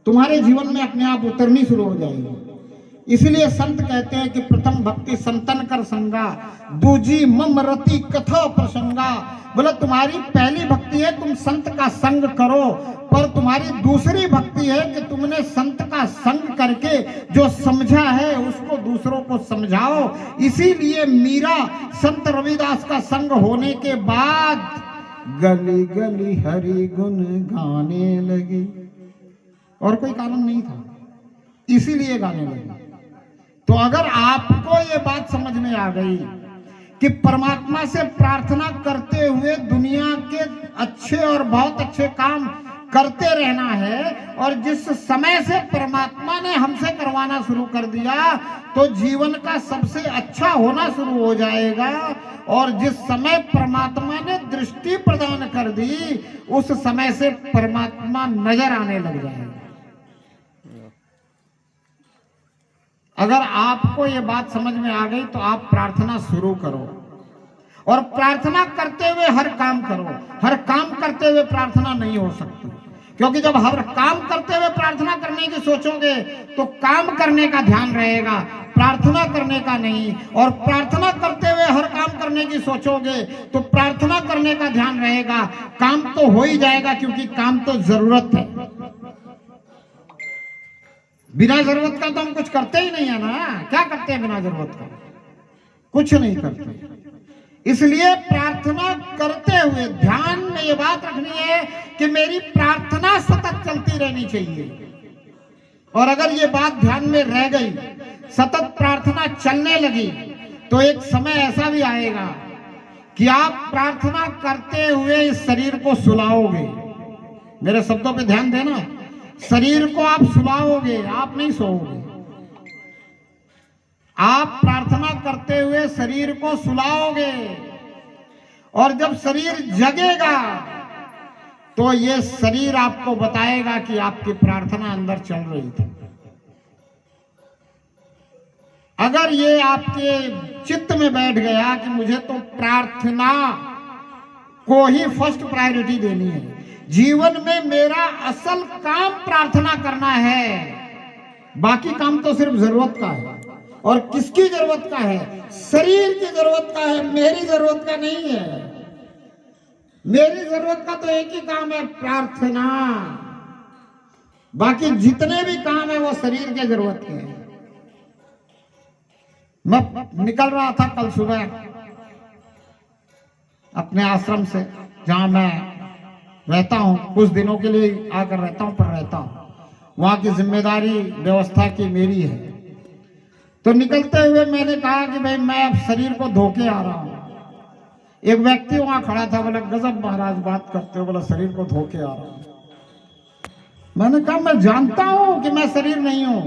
तुम्हारे जीवन में अपने आप उतरनी शुरू हो जाएगी। इसलिए संत कहते हैं कि प्रथम भक्ति संतन कर संगा, दूजी मम रति कथा प्रसंगा। बोले तुम्हारी पहली भक्ति है तुम संत का संग करो, पर तुम्हारी दूसरी भक्ति है कि तुमने संत का संग करके जो समझा है उसको दूसरों को समझाओ। इसीलिए मीरा संत रविदास का संग होने के बाद गली गली हरि गुण गाने लगी, और कोई कारण नहीं था, इसीलिए गाने लगे। तो अगर आपको ये बात समझ में आ गई कि परमात्मा से प्रार्थना करते हुए दुनिया के अच्छे और बहुत अच्छे काम करते रहना है, और जिस समय से परमात्मा ने हमसे करवाना शुरू कर दिया तो जीवन का सबसे अच्छा होना शुरू हो जाएगा। और जिस समय परमात्मा ने दृष्टि प्रदान कर दी उस समय से परमात्मा नजर आने लग जाएगा। अगर आपको ये बात समझ में आ गई तो आप प्रार्थना शुरू करो, और प्रार्थना करते हुए हर काम करो। हर काम करते हुए प्रार्थना नहीं हो सकती, क्योंकि जब हर काम करते हुए प्रार्थना करने की सोचोगे तो काम करने का ध्यान रहेगा, प्रार्थना करने का नहीं। और प्रार्थना करते हुए हर काम करने की सोचोगे तो प्रार्थना करने का ध्यान रहेगा, काम तो हो ही जाएगा, क्योंकि काम तो जरूरत है। बिना जरूरत का तो हम कुछ करते ही नहीं है ना। क्या करते हैं बिना जरूरत का? कुछ नहीं करते। इसलिए प्रार्थना करते हुए ध्यान में ये बात रखनी है कि मेरी प्रार्थना सतत चलती रहनी चाहिए। और अगर ये बात ध्यान में रह गई, सतत प्रार्थना चलने लगी, तो एक समय ऐसा भी आएगा कि आप प्रार्थना करते हुए इस शरीर को सुलाओगे। मेरे शब्दों पे ध्यान देना, शरीर को आप सुलाओगे, आप नहीं सोओगे। आप प्रार्थना करते हुए शरीर को सुलाओगे, और जब शरीर जगेगा तो ये शरीर आपको बताएगा कि आपकी प्रार्थना अंदर चल रही थी। अगर ये आपके चित्त में बैठ गया कि मुझे तो प्रार्थना को ही फर्स्ट प्रायोरिटी देनी है, जीवन में मेरा असल काम प्रार्थना करना है, बाकी काम तो सिर्फ जरूरत का है। और किसकी जरूरत का है? शरीर की जरूरत का है, मेरी जरूरत का नहीं है। मेरी जरूरत का तो एक ही काम है, प्रार्थना। बाकी जितने भी काम है वो शरीर के जरूरत के हैं। मैं निकल रहा था कल सुबह अपने आश्रम से, जहां मैं रहता हूं, कुछ दिनों के लिए आकर रहता हूं, पर रहता हूं। वहां की जिम्मेदारी व्यवस्था की मेरी है। तो निकलते हुए मैंने कहा कि भाई मैं अब शरीर को धो के आ रहा हूं। एक व्यक्ति वहां खड़ा था, बोला गजब महाराज बात करते हो, बोला शरीर को धो के आ रहा हूं। मैंने कहा मैं जानता हूं कि मैं शरीर नहीं हूं,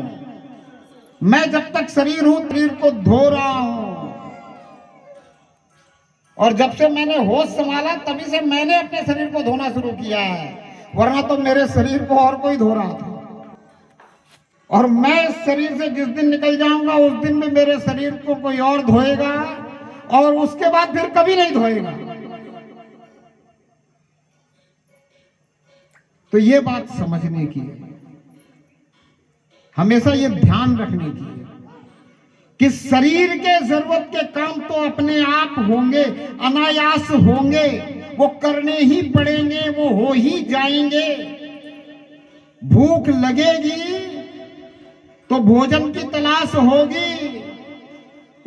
मैं जब तक शरीर हूं शरीर को धो रहा हूं। और जब से मैंने होश संभाला तभी से मैंने अपने शरीर को धोना शुरू किया है, वरना तो मेरे शरीर को और कोई धो रहा था। और मैं इस शरीर से जिस दिन निकल जाऊंगा उस दिन में मेरे शरीर को कोई और धोएगा, और उसके बाद फिर कभी नहीं धोएगा। तो ये बात समझने की है, हमेशा ये ध्यान रखने की है कि शरीर के जरूरत के काम तो अपने आप होंगे, अनायास होंगे, वो करने ही पड़ेंगे, वो हो ही जाएंगे। भूख लगेगी तो भोजन की तलाश होगी,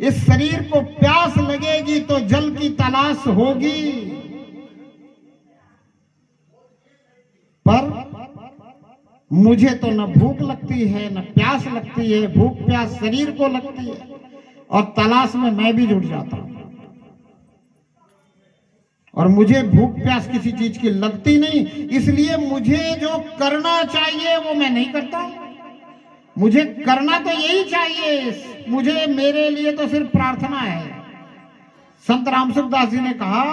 इस शरीर को प्यास लगेगी तो जल की तलाश होगी। पर मुझे तो न भूख लगती है न प्यास लगती है, भूख प्यास शरीर को लगती है, और तलाश में मैं भी जुट जाता हूं। और मुझे भूख प्यास किसी चीज की लगती नहीं, इसलिए मुझे जो करना चाहिए वो मैं नहीं करता। मुझे करना तो यही चाहिए, मुझे मेरे लिए तो सिर्फ प्रार्थना है। संत रामसुखदास जी ने कहा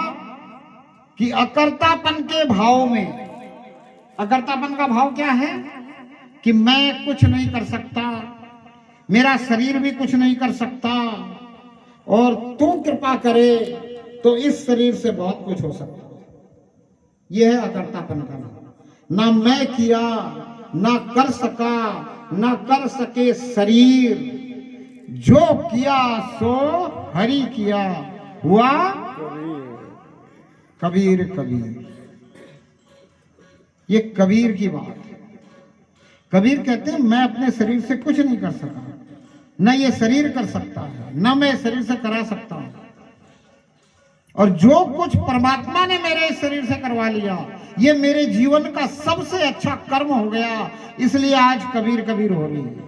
कि अकर्तापन के भाव में, अकर्तापन का भाव क्या है? कि मैं कुछ नहीं कर सकता, मेरा शरीर भी कुछ नहीं कर सकता, और तू कृपा करे तो इस शरीर से बहुत कुछ हो सकता है। यह है अकर्तापन का भाव। ना मैं किया, ना कर सका, ना कर सके शरीर, जो किया सो हरि किया, हुआ कबीर कबीर। ये कबीर की बात है। कबीर कहते हैं मैं अपने शरीर से कुछ नहीं कर सका, न ये शरीर कर सकता है, न मैं शरीर से करा सकता हूं, और जो कुछ परमात्मा ने मेरे शरीर से करवा लिया ये मेरे जीवन का सबसे अच्छा कर्म हो गया, इसलिए आज कबीर कबीर हो रही है।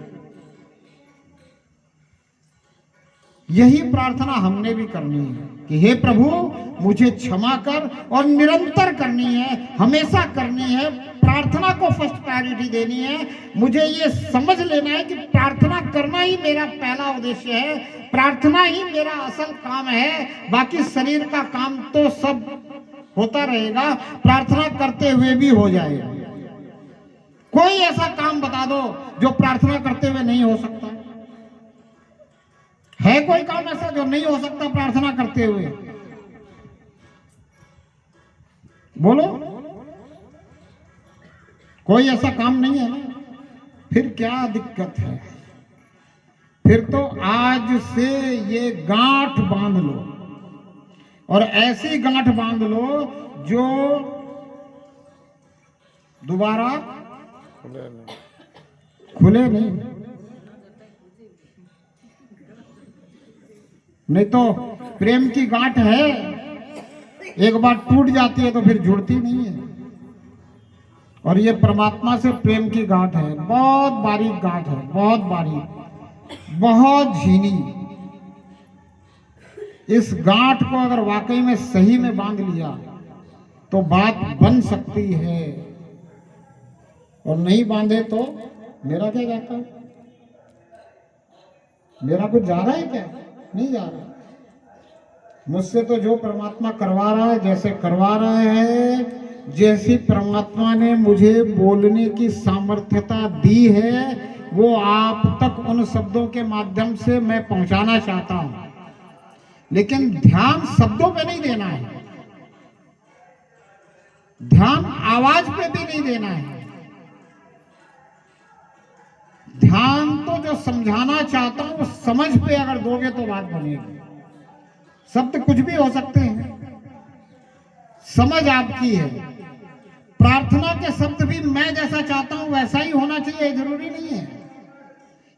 यही प्रार्थना हमने भी करनी है कि हे प्रभु मुझे क्षमा कर, और निरंतर करनी है, हमेशा करनी है। प्रार्थना को फर्स्ट प्रायोरिटी देनी है। मुझे ये समझ लेना है कि प्रार्थना करना ही मेरा पहला उद्देश्य है, प्रार्थना ही मेरा असल काम है। बाकी शरीर का काम तो सब होता रहेगा, प्रार्थना करते हुए भी हो जाएगा। कोई ऐसा काम बता दो जो प्रार्थना करते हुए नहीं हो सकता है? कोई काम ऐसा जो नहीं हो सकता प्रार्थना करते हुए? बोलो, कोई ऐसा काम नहीं है ना? फिर क्या दिक्कत है? फिर तो आज से ये गांठ बांध लो, और ऐसी गांठ बांध लो जो दोबारा खुले नहीं तो प्रेम की गांठ है, एक बार टूट जाती है तो फिर जुड़ती नहीं है। और ये परमात्मा से प्रेम की गांठ है, बहुत बारीक गांठ है, बहुत बारीक, बहुत झीनी। इस गांठ को अगर वाकई में सही में बांध लिया तो बात बन सकती है, और नहीं बांधे तो मेरा क्या जाता है? मेरा कुछ जा रहा है क्या? नहीं जा रहा। मुझसे तो जो परमात्मा करवा रहा है, जैसे करवा रहे हैं, जैसी परमात्मा ने मुझे बोलने की सामर्थ्यता दी है, वो आप तक उन शब्दों के माध्यम से मैं पहुंचाना चाहता हूं। लेकिन ध्यान शब्दों पे नहीं देना है, ध्यान आवाज पे भी नहीं देना है। ध्यान तो जो समझाना चाहता हूं वो समझ पे अगर दोगे तो बात बनेगी। शब्द कुछ भी हो सकते हैं, समझ आपकी है। प्रार्थना के शब्द भी मैं जैसा चाहता हूं वैसा ही होना चाहिए, जरूरी नहीं है।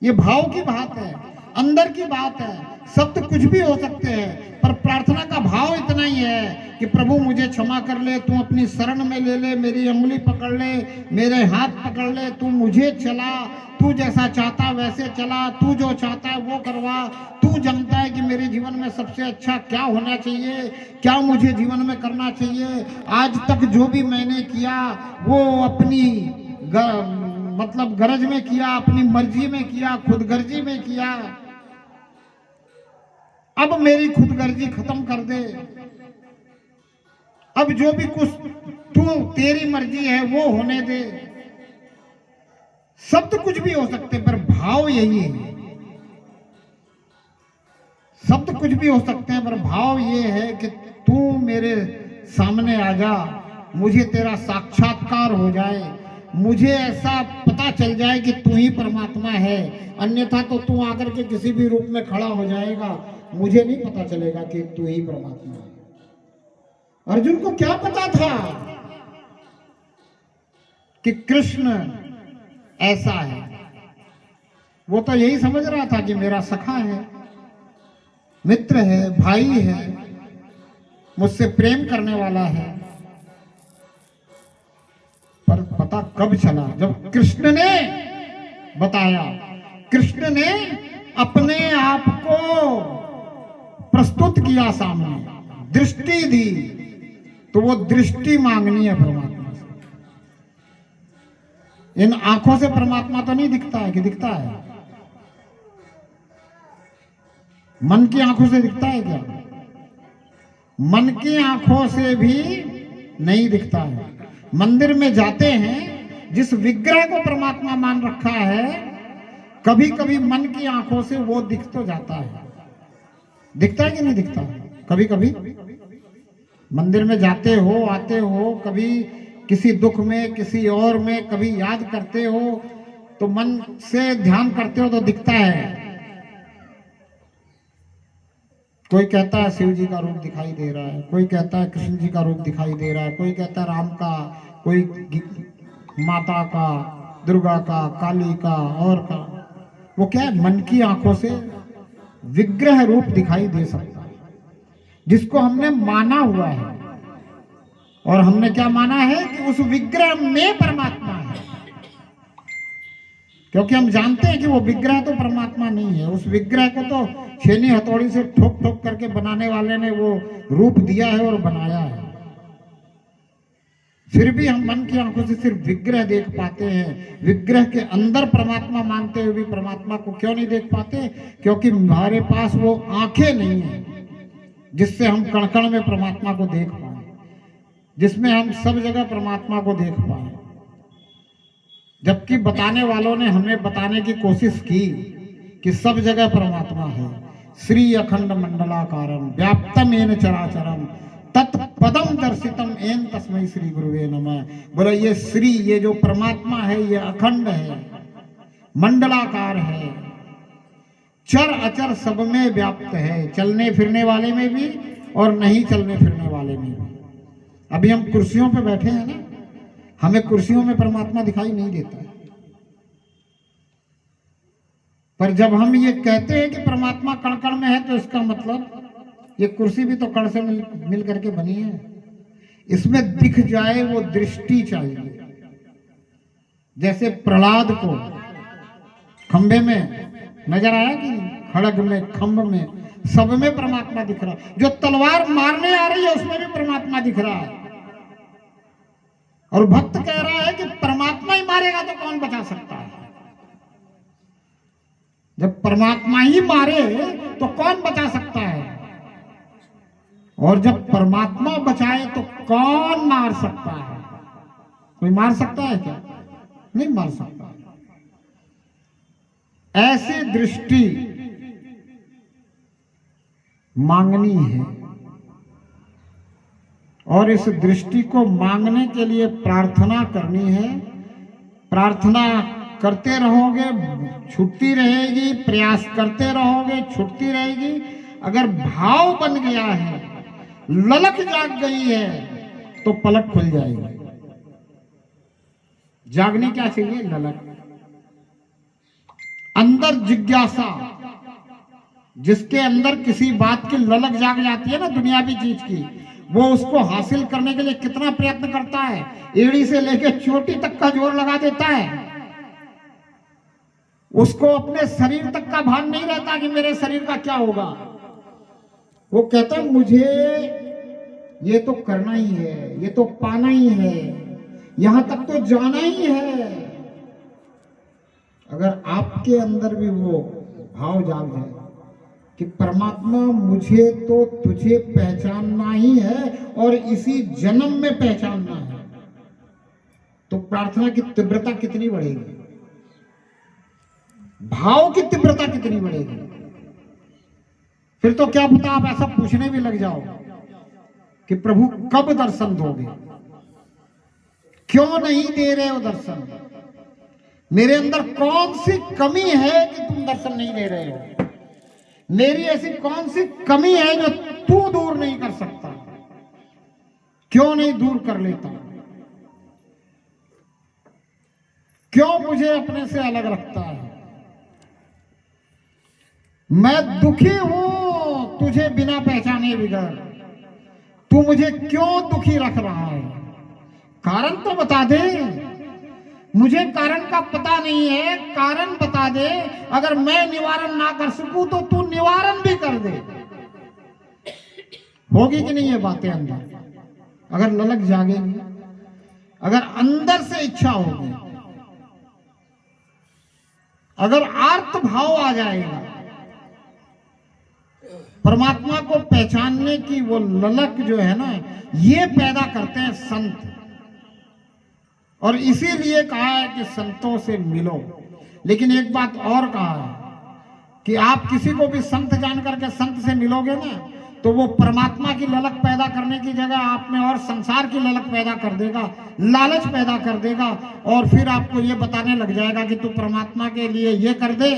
ये भाव की बात है, अंदर की बात है। शब्द कुछ भी हो सकते हैं, पर प्रार्थना का भाव इतना ही है कि प्रभु मुझे क्षमा कर ले, तू अपनी शरण में ले ले, मेरी अंगुली पकड़ ले, मेरे हाथ पकड़ ले, तू मुझे चला, तू जैसा चाहता वैसे चला, तू जो चाहता है वो करवा। तू जानता है कि मेरे जीवन में सबसे अच्छा क्या होना चाहिए, क्या मुझे जीवन में करना चाहिए। आज तक जो भी मैंने किया वो अपनी मतलब गरज में किया, अपनी मर्जी में किया, खुदगर्जी में किया। अब मेरी खुदगर्जी खत्म कर दे। अब जो भी कुछ तू तेरी मर्जी है वो होने दे। शब्द कुछ भी हो सकते पर भाव यही है। शब्द कुछ भी हो सकते हैं पर भाव ये है कि तू मेरे सामने आ जा, मुझे तेरा साक्षात्कार हो जाए, मुझे ऐसा पता चल जाए कि तू ही परमात्मा है। अन्यथा तो तू आकर के किसी भी रूप में खड़ा हो जाएगा, मुझे नहीं पता चलेगा कि तू ही परमात्मा है। अर्जुन को क्या पता था कि कृष्ण ऐसा है? वो तो यही समझ रहा था कि मेरा सखा है, मित्र है, भाई है, मुझसे प्रेम करने वाला है। पर पता कब चला? जब कृष्ण ने बताया, कृष्ण ने अपने आप को प्रस्तुत किया सामने, दृष्टि दी, तो वो दृष्टि मांगनी है परमात्मा से। इन आंखों से परमात्मा तो नहीं दिखता है, कि दिखता है? मन की आंखों से दिखता है क्या? मन की आंखों से भी नहीं दिखता है। मंदिर में जाते हैं, जिस विग्रह को परमात्मा मान रखा है, कभी कभी मन की आंखों से वो दिख तो जाता है। दिखता है कि नहीं दिखता? कभी कभी मंदिर में जाते हो, आते हो, कभी किसी दुख में, किसी और में, कभी याद करते हो तो मन से ध्यान करते हो तो दिखता है। कोई कहता है शिव जी का रूप दिखाई दे रहा है, कोई कहता है कृष्ण जी का रूप दिखाई दे रहा है, कोई कहता है राम का, कोई माता का, दुर्गा का, काली का, और का। वो क्या है? मन की आंखों से विग्रह रूप दिखाई दे सकता है, जिसको हमने माना हुआ है। और हमने क्या माना है? कि उस विग्रह में परमात्मा है। क्योंकि हम जानते हैं कि वो विग्रह तो परमात्मा नहीं है। उस विग्रह को तो छेनी हथौड़ी से ठोक ठोक करके बनाने वाले ने वो रूप दिया है और बनाया है। फिर भी हम मन की आंखों से सिर्फ विग्रह देख पाते हैं। विग्रह के अंदर परमात्मा मानते हुए भी परमात्मा को क्यों नहीं देख पाते? क्योंकि हमारे पास वो आंखें नहीं है जिससे हम कण कण में परमात्मा को देख पाए, जिसमें हम सब जगह परमात्मा को देख पाए। जबकि बताने वालों ने हमें बताने की कोशिश की कि सब जगह परमात्मा है। श्री अखंड मंडलाकारम व्याप्तम येन चराचरम तत्पदम दर्शितम एन तस्मै श्री गुरुवे नमः। बोला ये श्री, ये जो परमात्मा है, ये अखंड है, मंडलाकार है, चर अचर सब में व्याप्त है, चलने फिरने वाले में भी और नहीं चलने फिरने वाले में भी। अभी हम कुर्सियों पे बैठे हैं ना, हमें कुर्सियों में परमात्मा दिखाई नहीं देता है। पर जब हम ये कहते हैं कि परमात्मा कण कण में है, तो इसका मतलब ये कुर्सी भी तो कण से मिल करके बनी है। इसमें दिख जाए वो दृष्टि चाहिए। जैसे प्रहलाद को खंबे में नजर आया कि खड़ग में, खंभ में, सब में परमात्मा दिख रहा है। जो तलवार मारने आ रही है उसमें भी परमात्मा दिख रहा है। और भक्त कह रहा है कि परमात्मा ही मारेगा तो कौन बचा सकता है। जब परमात्मा ही मारे तो कौन बचा सकता है, और जब परमात्मा बचाए तो कौन मार सकता है। कोई मार सकता है क्या? नहीं मार सकता। ऐसी दृष्टि मांगनी है, और इस दृष्टि को मांगने के लिए प्रार्थना करनी है। प्रार्थना करते रहोगे छूटती रहेगी, प्रयास करते रहोगे छूटती रहेगी। अगर भाव बन गया है, ललक जाग गई है, तो पलक खुल जाएगी। जागनी क्या चाहिए? ललक, अंदर जिज्ञासा। जिसके अंदर किसी बात की ललक जाग जाती है ना, दुनियावी चीज की, वो उसको हासिल करने के लिए कितना प्रयत्न करता है। एड़ी से लेकर चोटी तक का जोर लगा देता है। उसको अपने शरीर तक का भान नहीं रहता कि मेरे शरीर का क्या होगा। वो कहता है मुझे ये तो करना ही है, ये तो पाना ही है, यहां तक तो जाना ही है। अगर आपके अंदर भी वो भाव जाग जाए कि परमात्मा मुझे तो तुझे पहचानना ही है और इसी जन्म में पहचानना है, तो प्रार्थना की तीव्रता कितनी बढ़ेगी, भाव की तीव्रता कितनी बढ़ेगी। फिर तो क्या पता आप ऐसा पूछने भी लग जाओ कि प्रभु कब दर्शन दोगे, क्यों नहीं दे रहे हो दर्शन, मेरे अंदर कौन सी कमी है कि तुम दर्शन नहीं दे रहे हो, मेरी ऐसी कौन सी कमी है जो तू दूर नहीं कर सकता, क्यों नहीं दूर कर लेता, क्यों मुझे अपने से अलग रखता है। मैं दुखी हूं तुझे बिना पहचाने बिगड़, तू मुझे क्यों दुखी रख रहा है, कारण तो बता दे। मुझे कारण का पता नहीं है, कारण बता दे। अगर मैं निवारण ना कर सकूं तो तू निवारण भी कर दे। होगी कि नहीं ये बातें अंदर? अगर ललक जागेगी, अगर अंदर से इच्छा होगी, अगर आर्त भाव आ जाएगा, परमात्मा को पहचानने की वो ललक जो है ना, ये पैदा करते हैं संत। और इसीलिए कहा है कि संतों से मिलो। लेकिन एक बात और कहा है कि आप किसी को भी संत जान करके संत से मिलोगे ना, तो वो परमात्मा की ललक पैदा करने की जगह आप में और संसार की ललक पैदा कर देगा, लालच पैदा कर देगा, और फिर आपको ये बताने लग जाएगा कि तू परमात्मा के लिए ये कर दे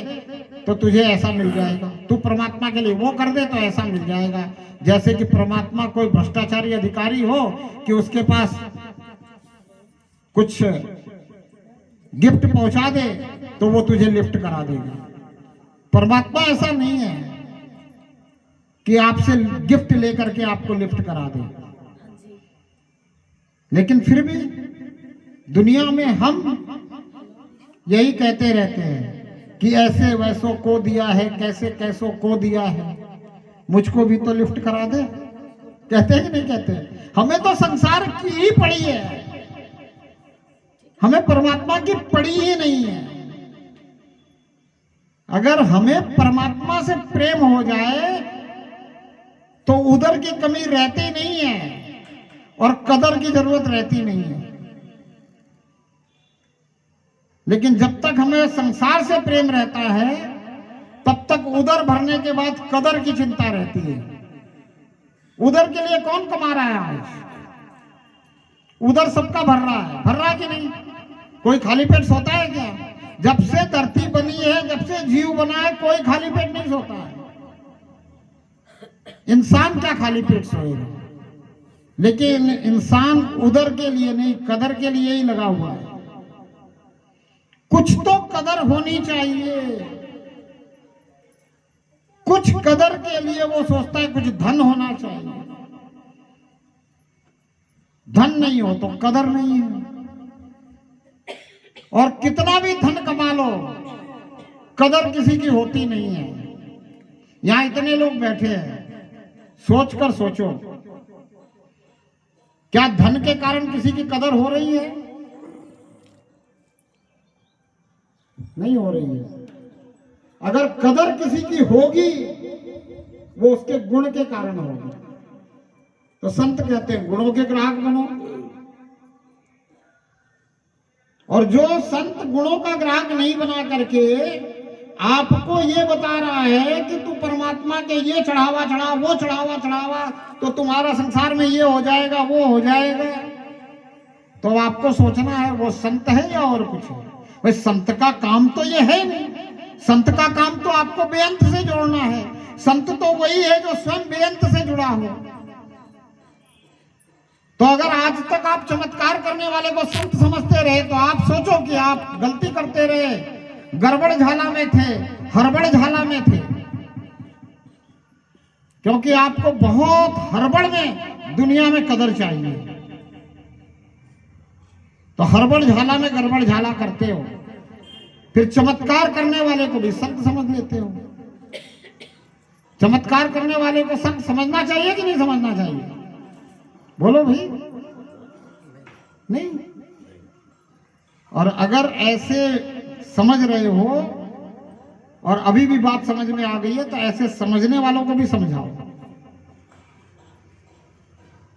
तो तुझे ऐसा मिल जाएगा, तू परमात्मा के लिए वो कर दे तो ऐसा मिल जाएगा। जैसे कि परमात्मा कोई भ्रष्टाचारी अधिकारी हो कि उसके पास कुछ गिफ्ट पहुंचा दे तो वो तुझे लिफ्ट करा देगा। परमात्मा ऐसा नहीं है कि आपसे गिफ्ट लेकर के आपको लिफ्ट करा दे। लेकिन फिर भी दुनिया में हम यही कहते रहते हैं कि ऐसे वैसों को दिया है, कैसे कैसों को दिया है, मुझको भी तो लिफ्ट करा दे। कहते हैं कि नहीं कहते? हमें तो संसार की ही पड़ी है, हमें परमात्मा की पड़ी ही नहीं है। अगर हमें परमात्मा से प्रेम हो जाए तो उधर की कमी रहती नहीं है और कदर की जरूरत रहती नहीं है। लेकिन जब तक हमें संसार से प्रेम रहता है तब तक उधर भरने के बाद कदर की चिंता रहती है। उधर के लिए कौन कमा रहा है आज? उधर सबका भर रहा है कि नहीं? कोई खाली पेट सोता है क्या? जब से धरती बनी है, जब से जीव बना है, कोई खाली पेट नहीं सोता है। इंसान क्या खाली पेट सोएगा? लेकिन इंसान उधर के लिए नहीं, कदर के लिए ही लगा हुआ है। कुछ तो कदर होनी चाहिए। कुछ कदर के लिए वो सोचता है कुछ धन होना चाहिए। धन नहीं हो तो कदर नहीं है। और कितना भी धन कमा लो, कदर किसी की होती नहीं है। यहां इतने लोग बैठे हैं, सोचकर सोचो, क्या धन के कारण किसी की कदर हो रही है? नहीं हो रही है। अगर कदर किसी की होगी, वो उसके गुण के कारण होगी। तो संत कहते हैं गुणों के ग्राहक बनो। और जो संत गुणों का ग्राहक नहीं बना करके आपको ये बता रहा है कि तू परमात्मा के ये चढ़ावा चढ़ा, वो चढ़ावा चढ़ावा, तो तुम्हारा संसार में ये हो जाएगा, वो हो जाएगा, तो आपको सोचना है वो संत है या और कुछ है। भाई संत का काम तो ये है नहीं। संत का काम तो आपको बेअंत से जोड़ना है। संत तो वही है जो स्वयं बेअंत से जुड़ा हो। तो अगर आज तक आप चमत्कार करने वाले को संत समझते रहे, तो आप सोचो कि आप गलती करते रहे, गड़बड़ झाला में थे, हड़बड़ झाला में थे। क्योंकि आपको बहुत हड़बड़ में दुनिया में कदर चाहिए, तो हड़बड़ झाला में गड़बड़ झाला करते हो। फिर चमत्कार करने वाले को भी संत समझ लेते हो। चमत्कार करने वाले को संत समझना चाहिए कि नहीं समझना चाहिए? बोलो भाई, नहीं। और अगर ऐसे समझ रहे हो और अभी भी बात समझ में आ गई है, तो ऐसे समझने वालों को भी समझाओ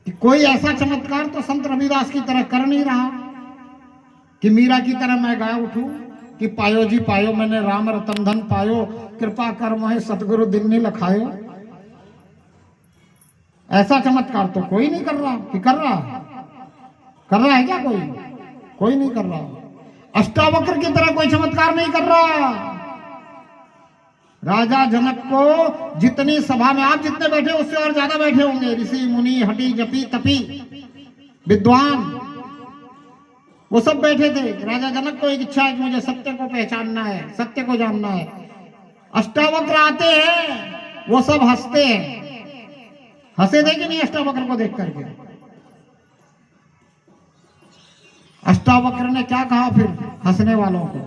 कि कोई ऐसा चमत्कार तो संत रविदास की तरह कर नहीं रहा कि मीरा की तरह मैं गा उठूं कि पायो जी पायो मैंने राम रतन धन पायो, कृपा कर मोहे सतगुरु दिन नहीं लखायो। ऐसा चमत्कार तो कोई नहीं कर रहा। कि कर रहा है क्या? कोई नहीं कर रहा। अष्टावक्र की तरह कोई चमत्कार नहीं कर रहा। राजा जनक को जितनी सभा में आप जितने बैठे उससे और ज्यादा बैठे होंगे, ऋषि मुनि हठी जपी तपी विद्वान, वो सब बैठे थे। राजा जनक को एक इच्छा है कि मुझे सत्य को पहचानना है, सत्य को जानना है। अष्टावक्र आते हैं, वो सब हंसते हैं। हंसे थे कि नहीं अष्टावक्र को देख करके? अष्टावक्र ने क्या कहा फिर हंसने वालों को?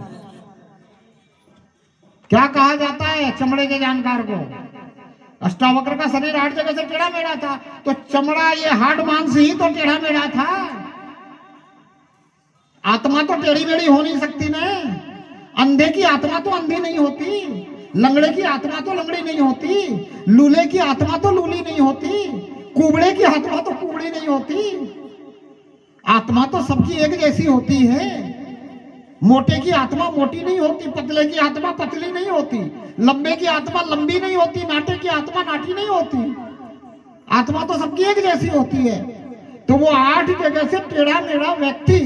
क्या कहा जाता है चमड़े के जानकार को? अष्टावक्र का शरीर 8 जगह से टेढ़ा मेढ़ा था, तो चमड़ा ये हार्ड मांस ही तो टेढ़ा मेढ़ा था। आत्मा तो टेढ़ी मेढ़ी हो नहीं सकती ना। अंधे की आत्मा तो अंधी नहीं होती, लंगड़े की आत्मा तो लंगड़ी नहीं होती, लूले की आत्मा तो लूली नहीं होती, कुबड़े की आत्मा तो कुबड़ी नहीं होती। आत्मा तो सबकी एक जैसी होती है। मोटे की आत्मा मोटी नहीं होती, पतले की आत्मा पतली नहीं होती, लंबे की आत्मा लंबी नहीं होती, नाटे की आत्मा नाटी नहीं होती। आत्मा तो सबकी एक जैसी होती है। तो वो 8 जगह से टेढ़ा मेढ़ा व्यक्ति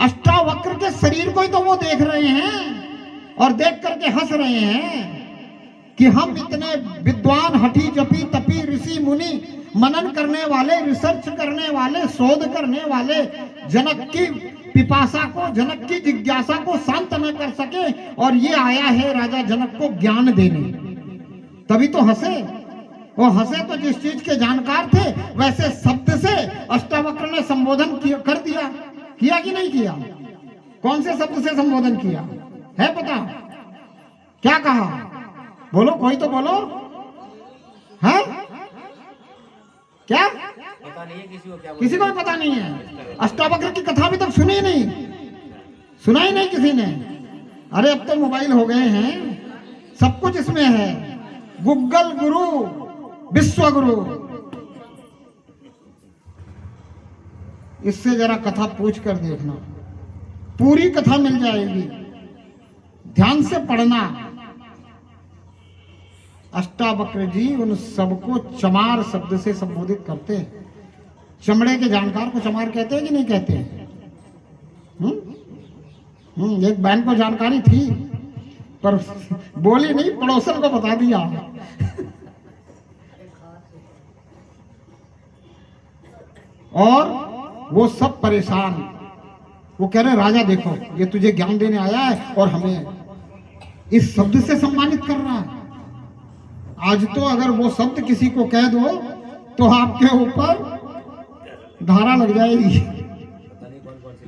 अष्टावक्र के शरीर को ही तो वो देख रहे हैं और देख करके हंस रहे हैं कि हम इतने विद्वान हठी जपी तपी ऋषि मुनि मनन करने वाले, रिसर्च करने वाले, शोध करने वाले जनक की पिपासा को, जनक की जिज्ञासा को शांत न कर सके, और ये आया है राजा जनक को ज्ञान देने। तभी तो हंसे। वो हंसे तो जिस चीज के जानकार थे वैसे शब्द से अष्टावक्र ने संबोधन कर दिया। किया कि नहीं किया? कौन से शब्द से संबोधन किया है पता? क्या कहा? बोलो, कोई तो बोलो। है क्या? पता नहीं है किसी को भी पता नहीं है। अष्टावक्र की कथा अभी तक सुनी नहीं, सुना ही नहीं किसी ने। अरे अब तो मोबाइल हो गए हैं, सब कुछ इसमें है। गूगल गुरु, विश्व गुरु, इससे जरा कथा पूछ कर देखना, पूरी कथा मिल जाएगी। ध्यान से पढ़ना। अष्टावक्र जी उन सबको चमार शब्द से संबोधित करते हैं। चमड़े के जानकार को चमार कहते हैं कि नहीं कहते? एक बहन को जानकारी थी पर बोली नहीं, पड़ोसन को बता दिया। और वो सब परेशान। वो कह रहे राजा देखो, ये तुझे ज्ञान देने आया है और हमें इस शब्द से सम्मानित कर रहा है। आज तो अगर वो शब्द किसी को कह दो तो आपके ऊपर धारा लग जाएगी। पता नहीं कौन कौन सी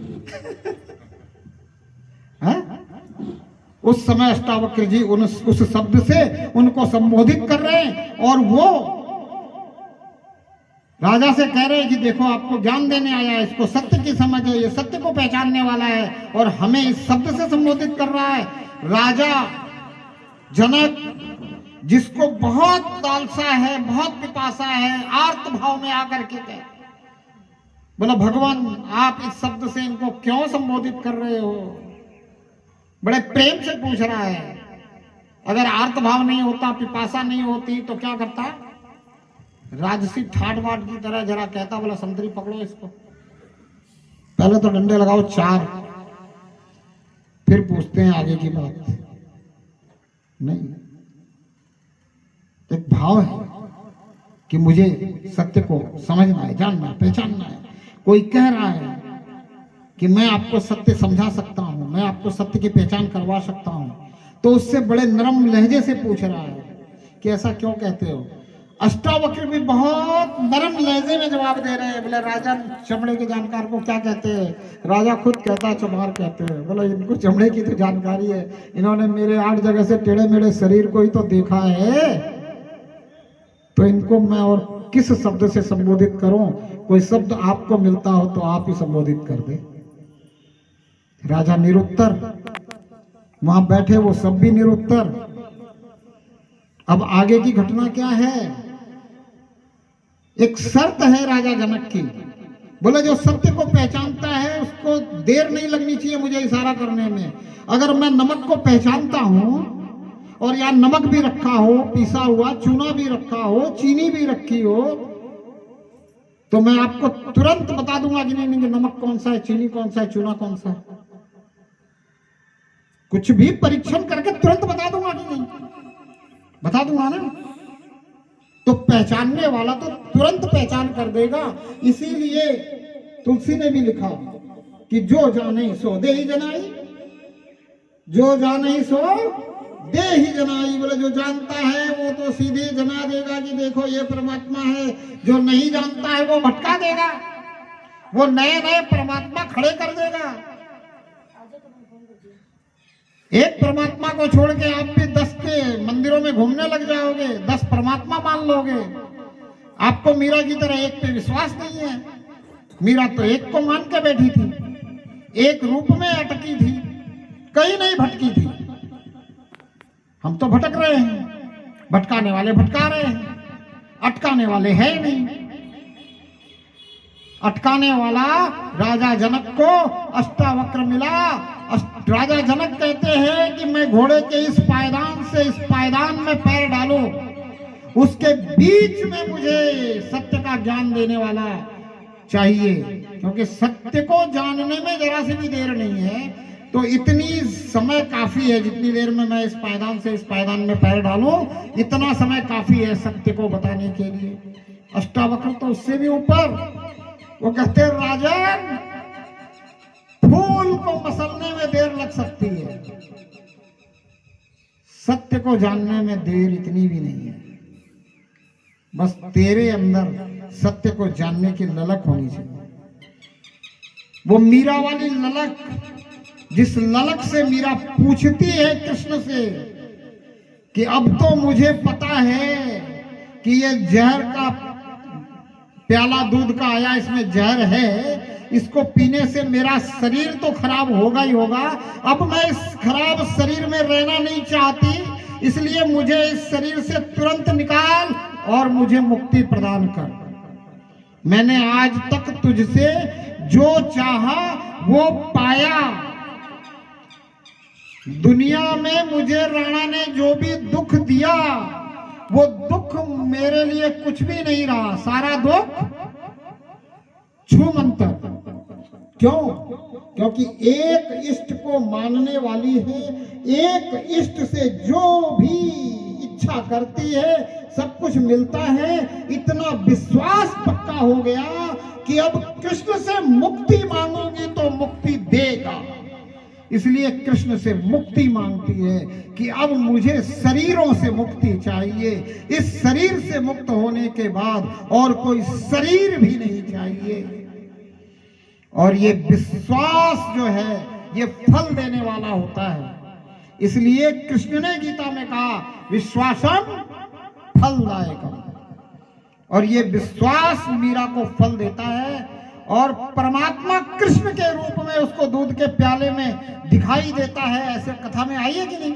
है? उस समय अष्टावक्र जी उस शब्द से उनको संबोधित कर रहे हैं और वो राजा से कह रहे हैं कि देखो आपको ज्ञान देने आया है, इसको सत्य की समझ है, ये सत्य को पहचानने वाला है और हमें इस शब्द से संबोधित कर रहा है। राजा जनक जिसको बहुत लालसा है, बहुत पिपासा है, आर्त भाव में आकर के कहे, बोला भगवान आप इस शब्द से इनको क्यों संबोधित कर रहे हो? बड़े प्रेम से पूछ रहा है। अगर आर्त भाव नहीं होता, पिपासा नहीं होती तो क्या करता? राजसी ठाट बाट की तरह जरा कहता, बोला संतरी पकड़ो इसको, पहले तो डंडे लगाओ 4, फिर पूछते हैं आगे की बात। नहीं, एक भाव है कि मुझे सत्य को समझना है, जानना है, पहचानना है। कोई कह रहा है कि मैं आपको सत्य समझा सकता हूं, मैं आपको सत्य की पहचान करवा सकता हूं, तो उससे बड़े नरम लहजे से पूछ रहा है कि ऐसा क्यों कहते हो? अष्टावक्र भी बहुत नरम लहजे में जवाब दे रहे हैं। बोले राजा चमड़े के जानकार को क्या कहते हैं? राजा खुद कहता है चमार कहते हैं। बोला इनको चमड़े की तो जानकारी है, इन्होंने मेरे 8 जगह से टेढ़े मेढ़े शरीर को ही तो देखा है, तो इनको मैं और किस शब्द से संबोधित करूं? कोई शब्द आपको मिलता हो तो आप ही संबोधित कर दे। राजा निरुत्तर, वहां बैठे वो सब भी निरुत्तर। अब आगे की घटना क्या है? एक शर्त है राजा जनक की। बोले जो सत्य को पहचानता है उसको देर नहीं लगनी चाहिए मुझे इशारा करने में। अगर मैं नमक को पहचानता हूं और यहाँ नमक भी रखा हो, पिसा हुआ चूना भी रखा हो, चीनी भी रखी हो, तो मैं आपको तुरंत बता दूंगा कि नहीं नमक कौन सा है, चीनी कौन सा है, चूना कौन सा है। कुछ भी परीक्षण करके तुरंत बता दूंगा कि नहीं, बता दूंगा ना। तो पहचानने वाला तो तुरंत पहचान कर देगा। इसीलिए तुलसी ने भी लिखा कि जो जाने सो दे ही जनाई, जो जाने सो दे ही जनाई। बोले जो जानता है वो तो सीधे जना देगा कि देखो ये परमात्मा है, जो नहीं जानता है वो भटका देगा, वो नए नए परमात्मा खड़े कर देगा। एक परमात्मा को छोड़ के आप भी 10 के मंदिरों में घूमने लग जाओगे, 10 परमात्मा मान लोगे। आपको मीरा की तरह एक पे विश्वास नहीं है। मीरा तो एक को मान के बैठी थी, एक रूप में अटकी थी, कहीं नहीं भटकी थी। हम तो भटक रहे हैं, भटकाने वाले भटका रहे हैं, अटकाने वाले है नहीं। अटकाने वाला राजा जनक को अष्टावक्र मिला। राजा जनक कहते हैं कि मैं घोड़े के इस पायदान से इस पायदान में पैर डालूं, उसके बीच में मुझे सत्य का ज्ञान देने वाला चाहिए, क्योंकि सत्य को जानने में जरा सी भी देर नहीं है। तो इतनी समय काफी है, जितनी देर में मैं इस पायदान से इस पायदान में पैर डालूं, इतना समय काफी है सत्य को बताने के लिए। अष्टावक्र तो उससे भी ऊपर, वो कहते हैं राजन फूल को मसलने में देर लग सकती है, सत्य को जानने में देर इतनी भी नहीं है। बस तेरे अंदर सत्य को जानने की ललक होनी चाहिए। वो मीरा वाली ललक, जिस ललक से मीरा पूछती है कृष्ण से कि अब तो मुझे पता है कि ये जहर का प्याला दूध का आया, इसमें जहर है, इसको पीने से मेरा शरीर तो खराब होगा ही होगा। अब मैं इस खराब शरीर में रहना नहीं चाहती, इसलिए मुझे इस शरीर से तुरंत निकाल और मुझे मुक्ति प्रदान कर। मैंने आज तक तुझसे जो चाहा वो पाया। दुनिया में मुझे राणा ने जो भी दुख दिया, वो दुख मेरे लिए कुछ भी नहीं रहा, सारा दुख छूमंतर। क्यों? क्योंकि एक इष्ट को मानने वाली है, एक इष्ट से जो भी इच्छा करती है सब कुछ मिलता है। इतना विश्वास पक्का हो गया कि अब कृष्ण से मुक्ति मांगूंगी तो मुक्ति देगा। इसलिए कृष्ण से मुक्ति मांगती है कि अब मुझे शरीरों से मुक्ति चाहिए, इस शरीर से मुक्त होने के बाद और कोई शरीर भी नहीं चाहिए। और ये विश्वास जो है ये फल देने वाला होता है। इसलिए कृष्ण ने गीता में कहा विश्वासम फलदायकम, और ये विश्वास मीरा को फल देता है। और परमात्मा कृष्ण के रूप में उसको दूध के प्याले में दिखाई देता है। ऐसे कथा में आई है कि नहीं?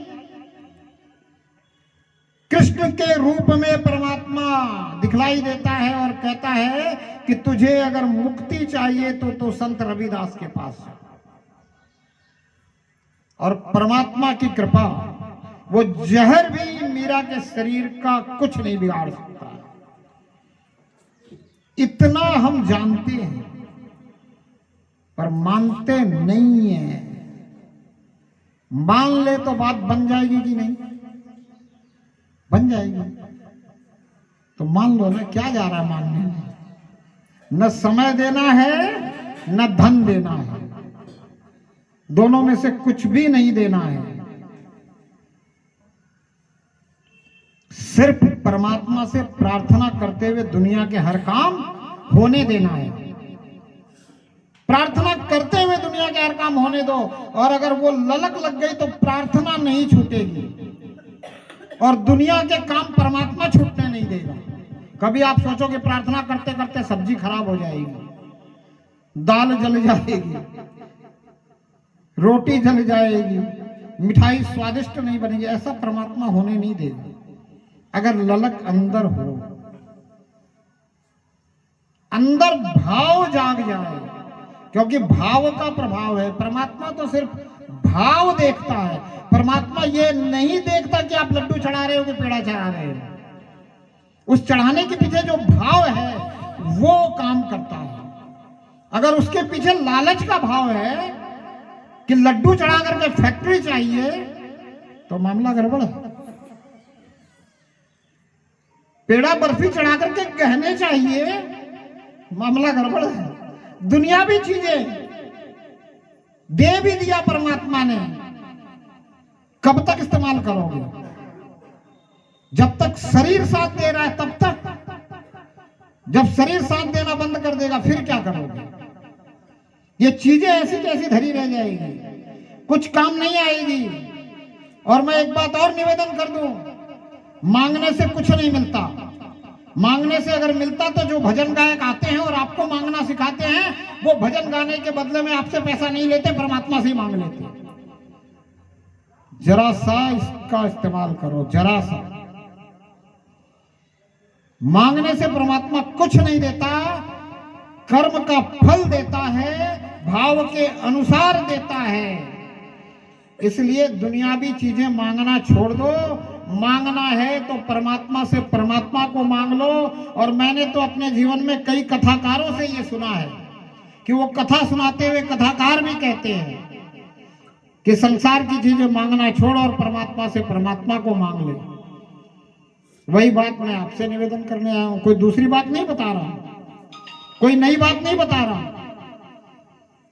कृष्ण के रूप में परमात्मा दिखलाई देता है और कहता है कि तुझे अगर मुक्ति चाहिए तो संत रविदास के पास जा। और परमात्मा की कृपा, वो जहर भी मीरा के शरीर का कुछ नहीं बिगाड़ सकता। इतना हम जानते हैं पर मानते नहीं है। मान ले तो बात बन जाएगी कि नहीं? बन जाएगी। तो मान लो ना, क्या जा रहा है मानने में? न समय देना है न धन देना है, दोनों में से कुछ भी नहीं देना है। सिर्फ परमात्मा से प्रार्थना करते हुए दुनिया के हर काम होने देना है। प्रार्थना करते हुए दुनिया के हर काम होने दो, और अगर वो ललक लग गई तो प्रार्थना नहीं छूटेगी और दुनिया के काम परमात्मा छूटने नहीं देगा। कभी आप सोचोगे प्रार्थना करते करते सब्जी खराब हो जाएगी, दाल जल जाएगी, रोटी जल जाएगी, मिठाई स्वादिष्ट नहीं बनेगी, ऐसा परमात्मा होने नहीं देगा। अगर ललक अंदर हो, अंदर भाव जाग जाए, क्योंकि भाव का प्रभाव है। परमात्मा तो सिर्फ भाव देखता है। परमात्मा ये नहीं देखता कि आप लड्डू चढ़ा रहे हो कि पेड़ा चढ़ा रहे हो। उस चढ़ाने के पीछे जो भाव है वो काम करता है। अगर उसके पीछे लालच का भाव है कि लड्डू चढ़ा करके फैक्ट्री चाहिए, तो मामला गड़बड़ है। पेड़ा बर्फी चढ़ा करके गहने चाहिए, मामला गड़बड़ है। दुनियावी चीजें दे भी दिया परमात्मा ने, कब तक इस्तेमाल करोगे? जब तक शरीर साथ दे रहा है तब तक। जब शरीर साथ देना बंद कर देगा फिर क्या करोगे? ये चीजें ऐसी कैसी धरी रह जाएगी, कुछ काम नहीं आएगी। और मैं एक बात और निवेदन कर दूं, मांगने से कुछ नहीं मिलता। मांगने से अगर मिलता तो जो भजन गायक आते हैं और आपको मांगना सिखाते हैं, वो भजन गाने के बदले में आपसे पैसा नहीं लेते, परमात्मा से ही मांग लेते। जरा सा इसका इस्तेमाल करो, जरा सा। मांगने से परमात्मा कुछ नहीं देता, कर्म का फल देता है, भाव के अनुसार देता है। इसलिए दुनियावी चीजें मांगना छोड़ दो। मांगना है तो परमात्मा से परमात्मा को मांग लो। और मैंने तो अपने जीवन में कई कथाकारों से ये सुना है कि वो कथा सुनाते हुए कथाकार भी कहते हैं कि संसार की चीजें मांगना छोड़ और परमात्मा से परमात्मा को मांग ले। वही बात मैं आपसे निवेदन करने आया हूं। कोई दूसरी बात नहीं बता रहा, कोई नई बात नहीं बता रहा,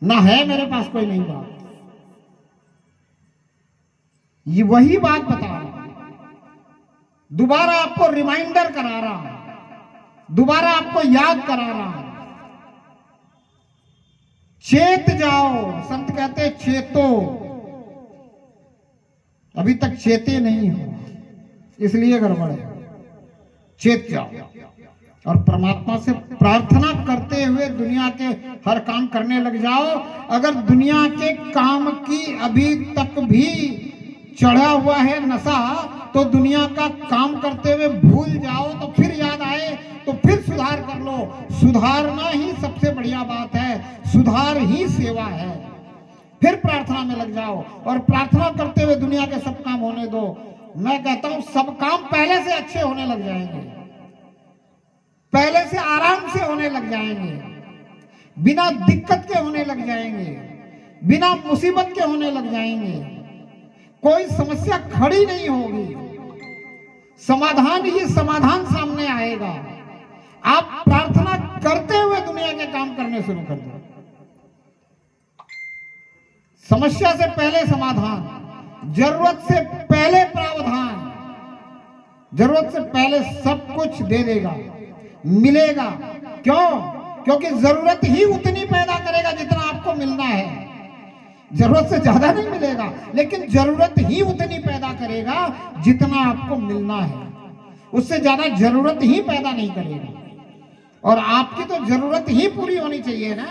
ना है मेरे पास कोई नई बात। ये वही बात बता रहा, दोबारा आपको रिमाइंडर करा रहा, दोबारा आपको याद करा रहा। चेत जाओ, संत कहते हैं चेतो। अभी तक चेते नहीं हो, इसलिए गड़बड़ है। चेत जाओ और परमात्मा से प्रार्थना करते हुए दुनिया के हर काम करने लग जाओ। अगर दुनिया के काम की अभी तक भी चढ़ा हुआ है नशा, तो दुनिया का काम करते हुए भूल जाओ, तो फिर याद आए तो फिर सुधार कर लो। सुधारना ही सबसे बढ़िया बात है, सुधार ही सेवा है। फिर प्रार्थना में लग जाओ और प्रार्थना करते हुए दुनिया के सब काम होने दो। मैं कहता हूं सब काम पहले से अच्छे होने लग जाएंगे, पहले से आराम से होने लग जाएंगे, बिना दिक्कत के होने लग जाएंगे, बिना मुसीबत के होने लग जाएंगे। कोई समस्या खड़ी नहीं होगी, समाधान ही समाधान सामने आएगा। आप प्रार्थना करते हुए दुनिया के काम करने शुरू कर दो। समस्या से पहले समाधान, जरूरत से पहले प्रावधान, जरूरत से पहले सब कुछ दे देगा, मिलेगा। क्यों? क्योंकि जरूरत ही उतनी पैदा करेगा जितना आपको मिलना है। जरूरत से ज्यादा नहीं मिलेगा, लेकिन जरूरत ही उतनी पैदा करेगा जितना आपको मिलना है। उससे ज्यादा जरूरत ही पैदा नहीं करेगा। और आपकी तो जरूरत ही पूरी होनी चाहिए ना।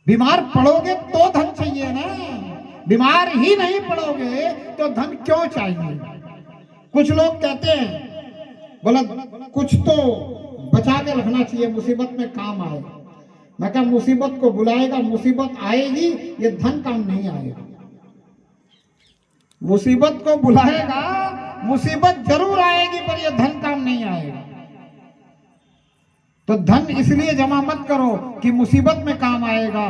बीमार पड़ोगे तो धन चाहिए ना, बीमार ही नहीं पड़ोगे तो धन क्यों चाहिए? कुछ लोग कहते हैं बोला कुछ तो बचा के रखना चाहिए, मुसीबत में काम आए। मैं कहा मुसीबत को बुलाएगा, मुसीबत आएगी, ये धन काम नहीं आएगा। मुसीबत को बुलाएगा, मुसीबत जरूर आएगी, पर यह धन काम नहीं आएगा। तो धन इसलिए जमा मत करो कि मुसीबत में काम आएगा।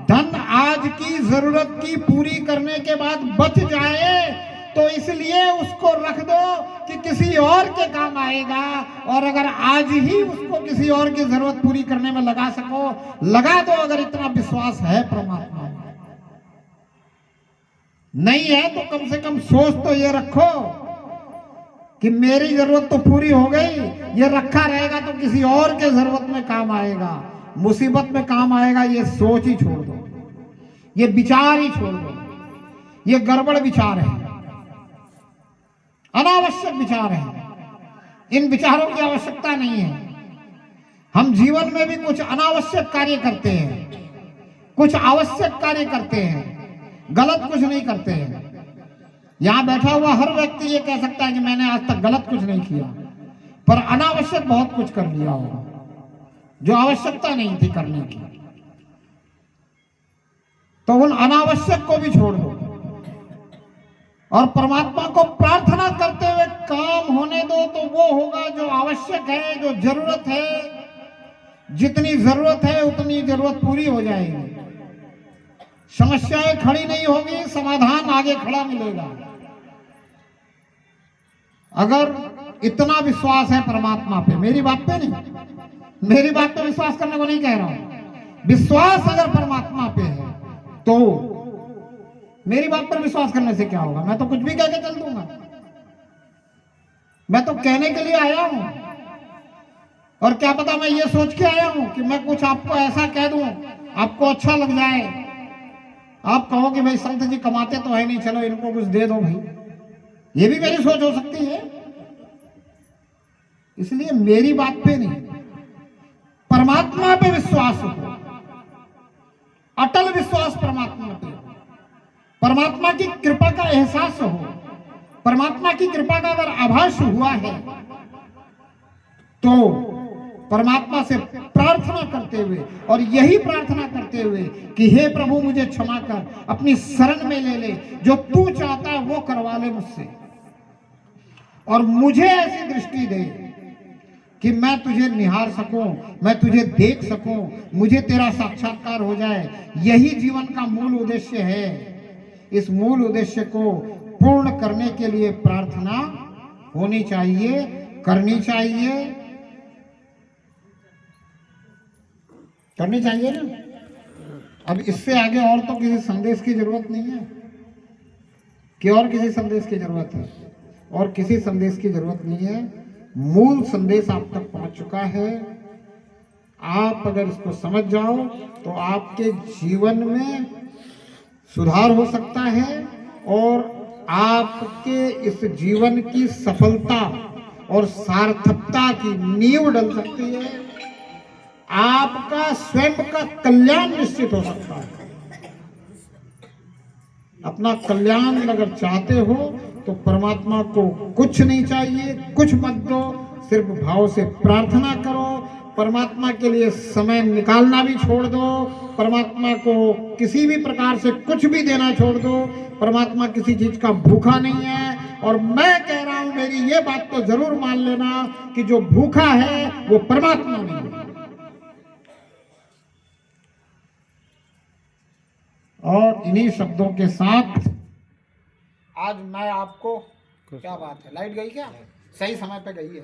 धन आज की जरूरत की पूरी करने के बाद बच जाए तो इसलिए उसको रख दो कि किसी और के काम आएगा। और अगर आज ही उसको किसी और की जरूरत पूरी करने में लगा सको, लगा दो। अगर इतना विश्वास है परमात्मा में। नहीं है तो कम से कम सोच तो ये रखो कि मेरी जरूरत तो पूरी हो गई, ये रखा रहेगा तो किसी और के जरूरत में काम आएगा, मुसीबत में काम आएगा। ये सोच ही छोड़ दो, ये विचार ही छोड़ दो। ये गड़बड़ विचार है, अनावश्यक विचार है। इन विचारों की आवश्यकता नहीं है। हम जीवन में भी कुछ अनावश्यक कार्य करते हैं, कुछ आवश्यक कार्य करते हैं, गलत कुछ नहीं करते हैं। यहां बैठा हुआ हर व्यक्ति ये कह सकता है कि मैंने आज तक गलत कुछ नहीं किया, पर अनावश्यक बहुत कुछ कर लिया होगा जो आवश्यकता नहीं थी करने की। तो उन अनावश्यक को भी छोड़ दो और परमात्मा को प्रार्थना करते हुए काम होने दो। तो वो होगा जो आवश्यक है, जो जरूरत है। जितनी जरूरत है उतनी जरूरत पूरी हो जाएगी। समस्याएं खड़ी नहीं होगी, समाधान आगे खड़ा मिलेगा। अगर इतना विश्वास है परमात्मा पे, मेरी बात पे नहीं, मेरी बात पे विश्वास करने को नहीं कह रहा हूं। विश्वास अगर परमात्मा पे है तो मेरी बात पर विश्वास करने से क्या होगा? मैं तो कुछ भी कह के चल दूंगा। मैं तो कहने के लिए आया हूं। और क्या पता मैं ये सोच के आया हूं कि मैं कुछ आपको ऐसा कह दूं, आपको अच्छा लग जाए, आप कहो कि भाई संत जी कमाते तो है नहीं, चलो इनको कुछ दे दो भाई। ये भी मेरी सोच हो सकती है। इसलिए मेरी बात पे नहीं, परमात्मा पे विश्वास हो, अटल विश्वास परमात्मा पे, परमात्मा की कृपा का एहसास हो। परमात्मा की कृपा का अगर आभास हुआ है तो परमात्मा से प्रार्थना करते हुए, और यही प्रार्थना करते हुए कि हे प्रभु मुझे क्षमा कर, अपनी शरण में ले ले, जो तू चाहता है वो करवा ले मुझसे, और मुझे ऐसी दृष्टि दे कि मैं तुझे निहार सकूं, मैं तुझे देख सकूं, मुझे तेरा साक्षात्कार हो जाए। यही जीवन का मूल उद्देश्य है। इस मूल उद्देश्य को पूर्ण करने के लिए प्रार्थना होनी चाहिए, करनी चाहिए, करनी चाहिए ना। अब इससे आगे और तो किसी संदेश की जरूरत नहीं है कि और किसी संदेश की जरूरत है, और किसी संदेश की जरूरत नहीं है। मूल संदेश आप तक पहुंच चुका है। आप अगर इसको समझ जाओ तो आपके जीवन में सुधार हो सकता है, और आपके इस जीवन की सफलता और सार्थकता की नींव डल सकती है। आपका स्वयं का कल्याण निश्चित हो सकता है। अपना कल्याण अगर चाहते हो तो परमात्मा को कुछ नहीं चाहिए, कुछ मत दो, सिर्फ भाव से प्रार्थना करो। परमात्मा के लिए समय निकालना भी छोड़ दो। परमात्मा को किसी भी प्रकार से कुछ भी देना छोड़ दो। परमात्मा किसी चीज का भूखा नहीं है। और मैं कह रहा हूं, मेरी ये बात तो जरूर मान लेना कि जो भूखा है वो परमात्मा नहीं है। और इन्हीं शब्दों के साथ आज मैं आपको, क्या बात है, लाइट गई क्या? सही समय पे गई है।